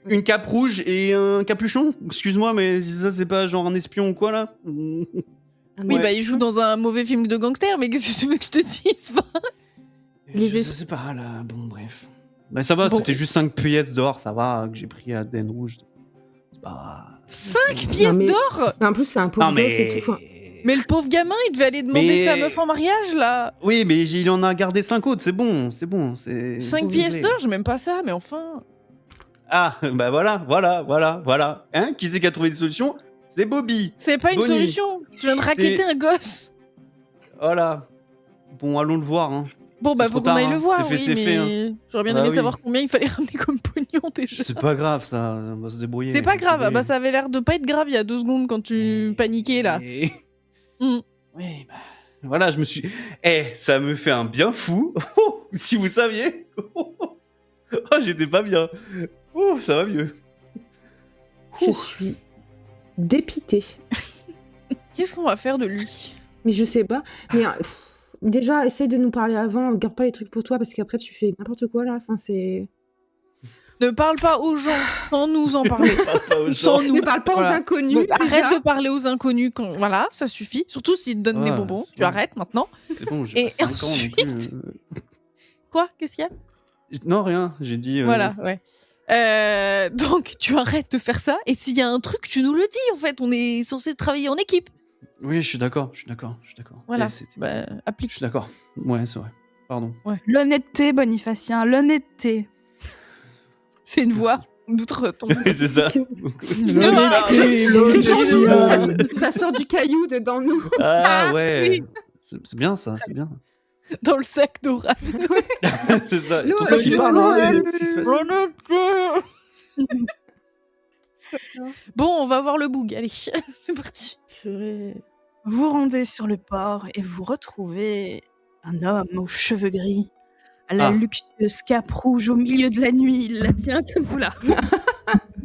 Une cape rouge et un capuchon. Excuse-moi, mais ça c'est pas genre un espion ou quoi là? Oui, Ouais. bah, il joue dans un mauvais film de gangster, mais qu'est-ce que tu veux que je te dise? Les Je sais pas là. Bon, bref. Bah ça va, Bon. c'était juste 5 pièces d'or, ça va, que j'ai pris à Den Rouge. C'est pas. 5 pièces mais- d'or? Mais en plus, c'est un pauvre Non gosse mais. et tout. Enfin, Mais le pauvre gamin, il devait aller demander Mais- sa meuf en mariage, là. Oui, mais il en a gardé 5 autres, c'est bon. 5 pièces d'or, j'ai même pas ça, mais enfin. Ah, bah voilà. Hein, qui c'est qui a trouvé une solution? C'est Bobby. C'est pas une Bonnie. solution. Tu viens de raqueter un gosse. Voilà. Bon, allons le voir. Hein. Bon, bah, C'est faut trop qu'on aille tard, le hein. voir, C'est fait, oui, c'est mais fait, hein. j'aurais bien Bah aimé oui. savoir combien il fallait ramener comme pognon déjà. C'est pas grave, ça. On va se débrouiller. C'est pas on va se grave, débrouiller. bah ça avait l'air de pas être grave il y a 2 secondes quand tu paniquais là. Et- Mm. Oui, bah. Voilà, je me suis. Ça me fait un bien fou. Si vous saviez. J'étais pas bien. Ça va mieux. Je suis dépitée. Qu'est-ce qu'on va faire de lui? Mais je sais pas. Mais déjà, essaye de nous parler avant. Garde pas les trucs pour toi parce qu'après tu fais n'importe quoi là. Enfin, c'est. Ne parle pas aux gens sans nous en parler. Sans nous. Ne parle pas Voilà. aux inconnus. Donc, arrête déjà. de parler aux inconnus quand. Voilà, ça suffit. Surtout s'ils te donnent des Ah, bonbons. c'est Tu bon. arrêtes maintenant. C'est bon, j'ai Et pas 5 ans non ensuite- plus. Quoi? Qu'est-ce qu'il y a? Non, rien. J'ai dit. Voilà, ouais. Donc, tu arrêtes de faire ça. Et s'il y a un truc, tu nous le dis. En fait, on est censé travailler en équipe. Oui, je suis d'accord. Voilà. Et c'était- Bah, Je applique. suis d'accord. Ouais, c'est vrai. Pardon. L'honnêteté, Bonifacien, l'honnêteté. C'est une voix d'outre-tombe. Oui, c'est ça. C'est genre, ça sort du caillou de dans nous. Ah ouais. oui. C'est bien ça, c'est bien. Dans le sac d'Aura. C'est ça. L'eau, Tout ça qui l'eau, parle. l'eau, hein, l'eau. qu'est-ce qui se passe Bon, on va voir le boug. Allez, c'est parti. Vous rendez sur le port et vous retrouvez un homme aux cheveux gris, à la Ah. luxueuse cape rouge au milieu de la nuit. Il la tient comme vous là.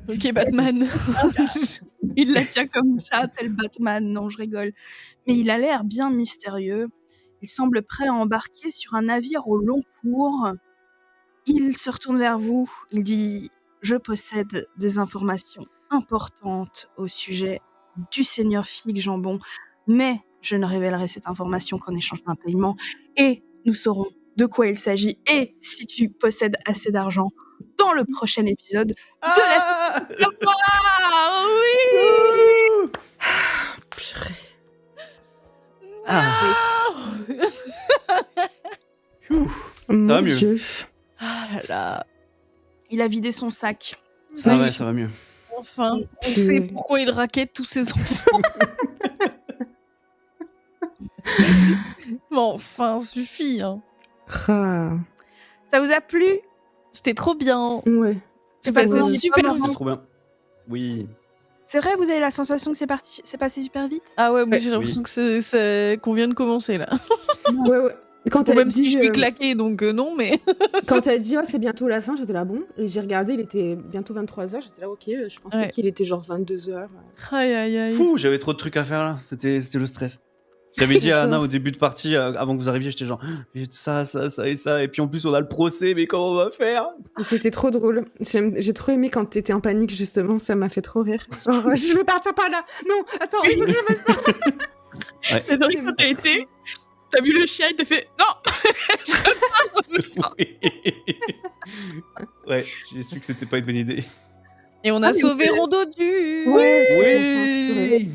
Ok, Batman. Il la tient comme ça, tel Batman. Non, je rigole. Mais il a l'air bien mystérieux. Il semble prêt à embarquer sur un navire au long cours. Il se retourne vers vous. Il dit « Je possède des informations importantes au sujet du seigneur Fig Jambon, mais je ne révélerai cette information qu'en échange d'un paiement. Et nous saurons de quoi il s'agit et si tu possèdes assez d'argent dans le prochain épisode de la saison. Ah, oui. Purée. va Mon mieux. Dieu. Ah là là. Il a vidé son sac. Ça Oui. va, ça va mieux. Enfin, on Purée. sait pourquoi il raquette tous ses enfants. Mais enfin, suffit. Hein. Ah. Ça vous a plu? C'était trop bien. Ouais. C'est passé Ouais. super marrant. vite. C'est trop bien. Oui. C'est vrai, vous avez la sensation que c'est passé super vite? Ah ouais, moi Ouais. j'ai l'impression que c'est qu'on vient de commencer là. Ouais, ouais. Quand Bon, t'as même si dit, je suis claquée, donc non, mais. quand t'as dit, oh, c'est bientôt la fin, j'étais là, bon. Et j'ai regardé, il était bientôt 23h, j'étais là, ok, je pensais Ouais. qu'il était genre 22h. Aïe aïe aïe. Ouh, j'avais trop de trucs à faire là. C'était le stress. J'avais dit à Attends. Anna au début de partie, avant que vous arriviez, j'étais genre, j'ai ça et ça. Et puis en plus, on a le procès, mais comment on va faire? C'était trop drôle. J'ai trop aimé quand t'étais en panique, justement, ça m'a fait trop rire. Genre, je vais partir par là. Non, attends, il faut que je fasse ça. J'ai adoré quand t'as été. T'as vu le chien, il t'a fait non. Oui. Ouais, j'ai su que c'était pas une bonne idée. Et on a Ah, mais sauvé oui. Rondodu. Oui.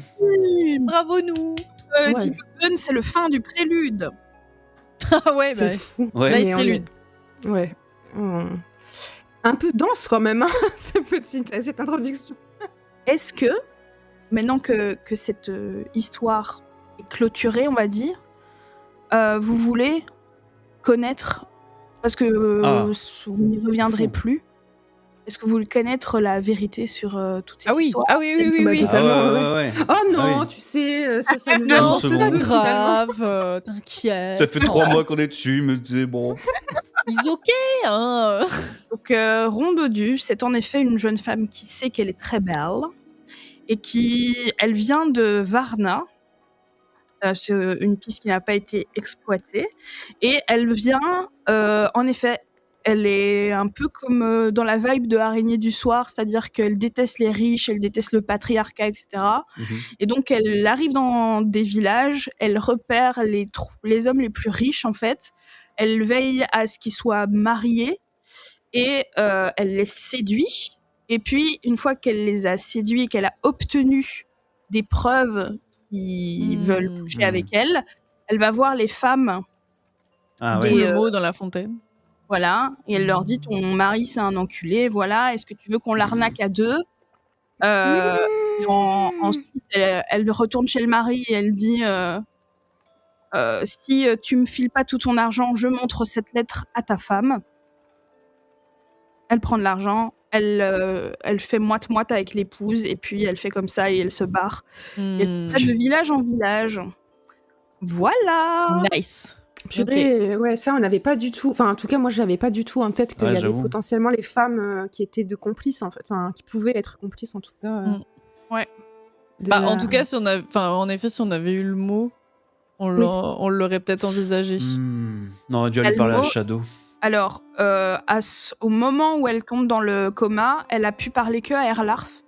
Bravo nous. Ouais. Petit Gun, c'est le fin du prélude. Ah ouais, bah. C'est fou. Ouais. Nice Mais on prélude. est- Ouais. Un peu dense quand même, hein, cette introduction. Est-ce que, maintenant que cette histoire est clôturée, on va dire, vous voulez connaître, parce que vous n'y reviendrez Fou. plus, est-ce que vous voulez connaître la vérité sur toute cette Ah oui, histoire? ah oui, oui, oui, Bah, oui. totalement. ouais. Oh non, Ah oui. tu sais, ça nous Non, Non, avance c'est c'est bon. pas peu, finalement. grave, t'inquiète. Ça fait 3 mois qu'on est dessus, mais c'est bon. Ils ok, hein. Donc, Rondodu, c'est en effet une jeune femme qui sait qu'elle est très belle et elle vient de Varna. C'est une piste qui n'a pas été exploitée. Et elle vient, en effet, elle est un peu comme dans la vibe de Araignée du Soir, c'est-à-dire qu'elle déteste les riches, elle déteste le patriarcat, etc. Et donc, elle arrive dans des villages, elle repère les hommes les plus riches, en fait. Elle veille à ce qu'ils soient mariés et elle les séduit. Et puis, une fois qu'elle les a séduits, qu'elle a obtenu des preuves qui veulent coucher avec elle, elle va voir les femmes Ah Des, ouais. Le mot dans la fontaine. Voilà. Et elle leur dit, ton mari, c'est un enculé. Voilà. Est-ce que tu veux qu'on l'arnaque à deux? Et ensuite, elle retourne chez le mari et elle dit, si tu me files pas tout ton argent, je montre cette lettre à ta femme. Elle prend de l'argent, elle fait moite-moite avec l'épouse, et puis elle fait comme ça et elle se barre. Et elle traite de village en village. Voilà. Nice. Purée, ouais, ça on n'avait pas du tout. Enfin, en tout cas, moi, je n'avais pas du tout en tête qu'il y avait j'avoue. potentiellement les femmes qui étaient de complices, en fait, enfin, qui pouvaient être complices en tout cas. Ouais. En tout cas, en effet, si on avait eu le mot, on l'aurait peut-être envisagé. On aurait dû aller parler à Shadow. Alors, au moment où elle tombe dans le coma, elle a pu parler que à Erlarf.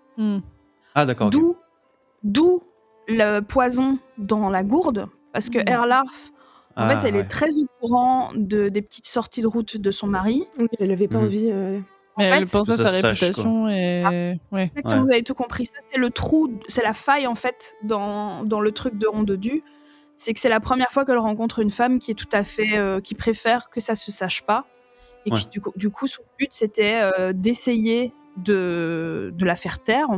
Ah, d'accord. D'où le poison dans la gourde, parce que Erlarf, en fait, elle est très au courant des petites sorties de route de son mari. Oui, elle n'avait pas envie. Mais elle fait, pense à que sa ça sache, réputation et Exactement, vous avez tout compris. Ça, c'est le trou, c'est la faille en fait dans le truc de Rondedu. C'est que c'est la première fois qu'elle rencontre une femme qui est tout à fait, qui préfère que ça se sache pas. Et puis du coup, son but c'était d'essayer de la faire taire,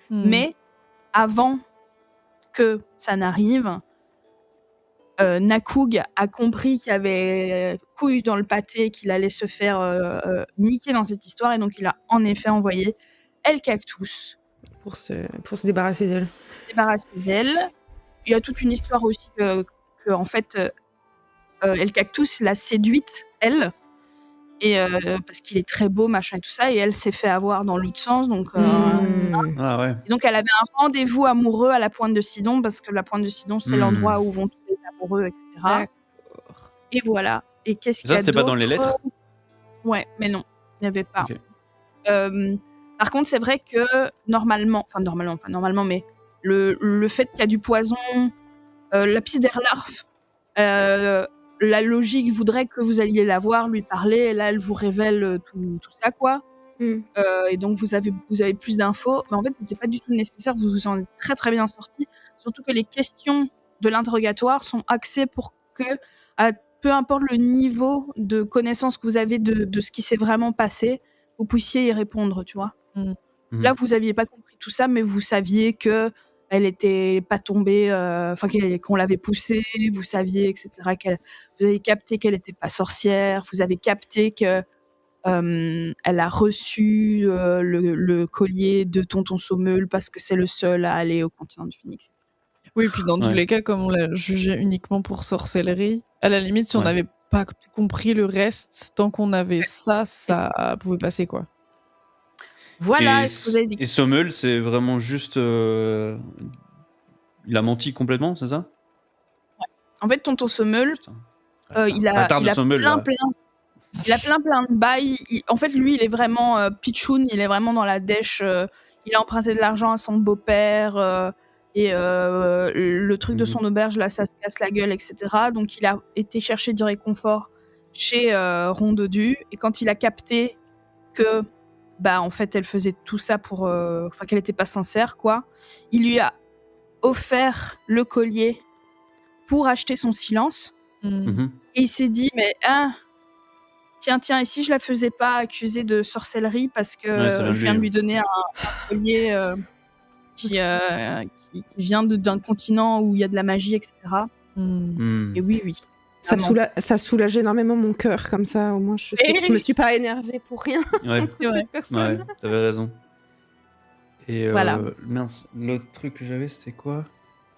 mais avant que ça n'arrive, Nakug a compris qu'il y avait couille dans le pâté, qu'il allait se faire niquer dans cette histoire, et donc il a en effet envoyé El Cactus pour se débarrasser d'elle. Il y a toute une histoire aussi que en fait, El Cactus l'a séduite, elle, et parce qu'il est très beau, machin et tout ça, et elle s'est fait avoir dans l'autre sens, donc et donc elle avait un rendez-vous amoureux à la Pointe de Sidon, parce que la Pointe de Sidon, c'est l'endroit où vont tous les amoureux, etc. D'accord. Et voilà. Et qu'est-ce qu'il y a c'était pas dans les d'autre? lettres? Ouais, mais non, il n'y avait pas. Okay. Par contre, c'est vrai que normalement, mais le fait qu'il y a du poison, la piste d'Erlarf, la logique voudrait que vous alliez la voir, lui parler, et là, elle vous révèle tout ça, quoi. Et donc, vous avez plus d'infos. Mais en fait, c'était pas du tout nécessaire, vous vous en êtes très très bien sortis. Surtout que les questions de l'interrogatoire sont axées pour que, peu importe le niveau de connaissance que vous avez de ce qui s'est vraiment passé, vous puissiez y répondre, tu vois. Là, vous aviez pas compris tout ça, mais vous saviez que elle était pas tombée, enfin qu'on l'avait poussée, vous saviez, etc. Vous avez capté qu'elle était pas sorcière, vous avez capté que elle a reçu le collier de Tonton Sommeul parce que c'est le seul à aller au continent du Phénix, etc. Oui, puis dans tous les cas, comme on l'a jugé uniquement pour sorcellerie, à la limite, si on n'avait pas tout compris le reste, tant qu'on avait ça pouvait passer, quoi. Voilà. Et Sommeul, c'est vraiment juste... Il a menti complètement, c'est ça? Ouais. En fait, Tonton Sommeul, il a plein de bails. En fait, lui, il est vraiment pitchoun, il est vraiment dans la dèche. Il a emprunté de l'argent à son beau-père, et le truc de son auberge, là, ça se casse la gueule, etc. Donc, il a été chercher du réconfort chez Rondedu. Et quand il a capté que, en fait, elle faisait tout ça pour... Enfin, qu'elle n'était pas sincère, quoi, il lui a offert le collier pour acheter son silence. Et il s'est dit, mais... Tiens, et si je la faisais pas accuser de sorcellerie parce que je viens de lui donner un collier qui vient d'un continent où il y a de la magie, etc. Et oui. Ça soulage énormément mon cœur, comme ça, au moins je sais que je me suis pas énervée pour rien contre cette personne. Ouais, t'avais raison. Et voilà. Mince, l'autre truc que j'avais, c'était quoi?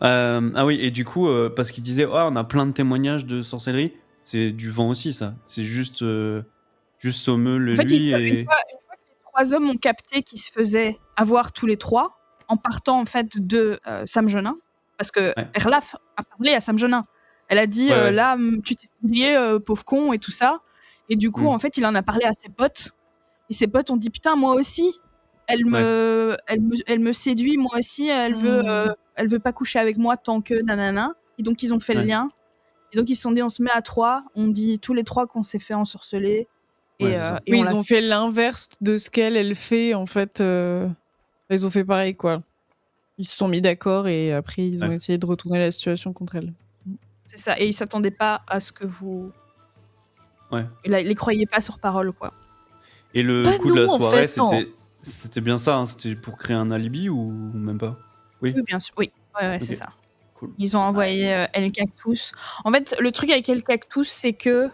Ah oui, et du coup, parce qu'il disait, on a plein de témoignages de sorcellerie. C'est du vent aussi, ça. C'est juste Sommeul, en fait, lui. Une fois que les trois hommes ont capté qu'ils se faisaient avoir tous les trois, en partant en fait de Samgenin, parce que Erlaf a parlé à Samgenin. Elle a dit, là, tu t'es oublié, pauvre con, et tout ça. Et du coup, en fait, il en a parlé à ses potes. Et ses potes ont dit, putain, moi aussi, elle me séduit, moi aussi, elle veut pas coucher avec moi tant que nanana. Et donc, ils ont fait le lien. Et donc, ils se sont dit, on se met à 3, on dit tous les 3 qu'on s'est fait ensorceler. Et ils ont fait l'inverse de ce qu'elle fait, en fait. Ils ont fait pareil, quoi. Ils se sont mis d'accord et après, ils ont essayé de retourner la situation contre elle. C'est ça, et ils s'attendaient pas à ce que vous Ouais. Il les croyait pas sur parole, quoi. Et le Bah coup de la non, en soirée, fait, non. c'était bien ça, hein, c'était pour créer un alibi ou même pas? Oui. Oui, bien sûr. Oui, ouais, c'est Ok. ça. Cool. Ils ont envoyé El Cactus. En fait, le truc avec El Cactus, c'est que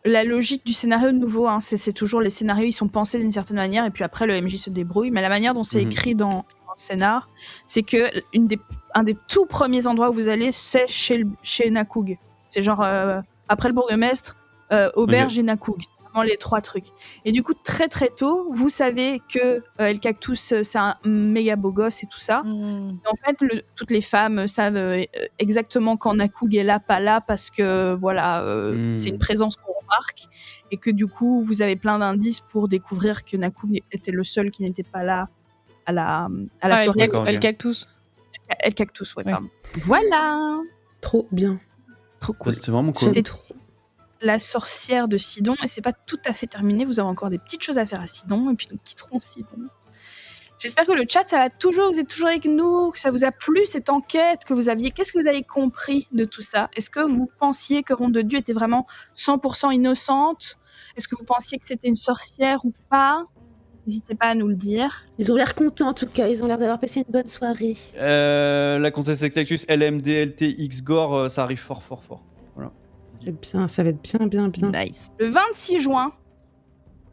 la logique du scénario, de nouveau, hein, c'est toujours les scénarios, ils sont pensés d'une certaine manière, et puis après, le MJ se débrouille. Mais la manière dont c'est Mhm. écrit dans le scénar, c'est que un des tout premiers endroits où vous allez, c'est chez Nakug. C'est genre, après le bourgmestre, auberge et Nakug. C'est vraiment les 3 trucs. Et du coup, très très tôt, vous savez que El Cactus, c'est un méga beau gosse et tout ça. Hmm. En fait, toutes les femmes savent exactement quand Nakug est là, pas là, parce que voilà, c'est une présence qu'on remarque, et que du coup, vous avez plein d'indices pour découvrir que Nakug était le seul qui n'était pas là à la Ah, soirée. D'accord, ok. El Cactus. El Cactus, ouais, Ouais. pardon. Voilà. Trop bien. Trop Ouais, cool. c'était vraiment cool. C'est J'aime trop. la sorcière de Sidon, et c'est pas tout à fait terminé. Vous avez encore des petites choses à faire à Sidon, et puis nous quitterons Sidon. J'espère que le chat, vous êtes toujours avec nous, que ça vous a plu cette enquête, qu'est-ce que vous avez compris de tout ça? Est-ce que vous pensiez que Ronde de Dieu était vraiment 100% innocente? Est-ce que vous pensiez que c'était une sorcière ou pas? N'hésitez pas à nous le dire. Ils ont l'air contents en tout cas, ils ont l'air d'avoir passé une bonne soirée. La comtesse Cactus, LMDLT, Gore, ça arrive fort. Voilà. Ça va être bien. Nice. Le 26 juin,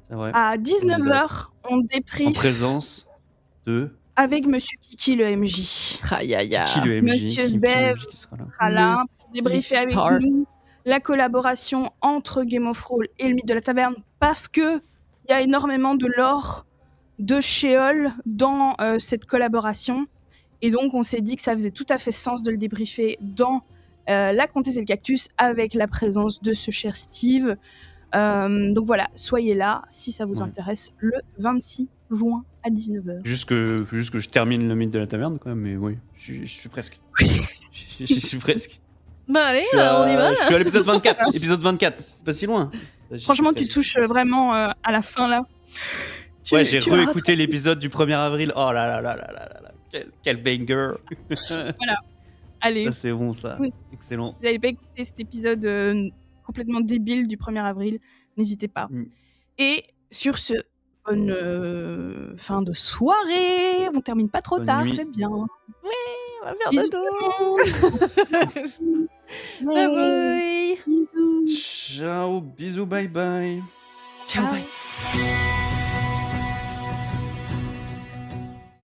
C'est vrai. à 19h, on En débriefe présence de avec Monsieur Kiki, le MJ. Aïe, aïe, aïe. qui le MJ, Monsieur qui Zbev qui sera là. Sera là Le pour débriefer avec star. nous la collaboration entre Game of Thrones et le mythe de la taverne, parce que il y a énormément de lore de Sheol dans cette collaboration, et donc on s'est dit que ça faisait tout à fait sens de le débriefer dans la comtesse et le cactus, avec la présence de ce cher Steve. Donc voilà, soyez là si ça vous Ouais. intéresse, le 26 juin à 19h. Juste que je termine le mythe de la taverne quand même, mais oui, je suis presque. J'y suis presque. Bah allez, Je suis on y va je là. suis à l'épisode 24. Épisode 24, c'est pas si loin. J'y suis Franchement, tu presque, touches j'y suis presque. vraiment à la fin là. Ouais, j'ai tu vas réécouté l'épisode du 1er avril. Oh là là. Quel banger. Allez, Ça, c'est bon, ça. Oui. Excellent. vous n'avez pas écouté cet épisode complètement débile du 1er avril, n'hésitez pas. Mm. Et sur ce, bonne fin de soirée. On termine pas trop Bonne tard, nuit. c'est bien. On va faire Bisous dodo. Bye bye. Bisous. Ciao, bisous, bye bye. Ciao, bye.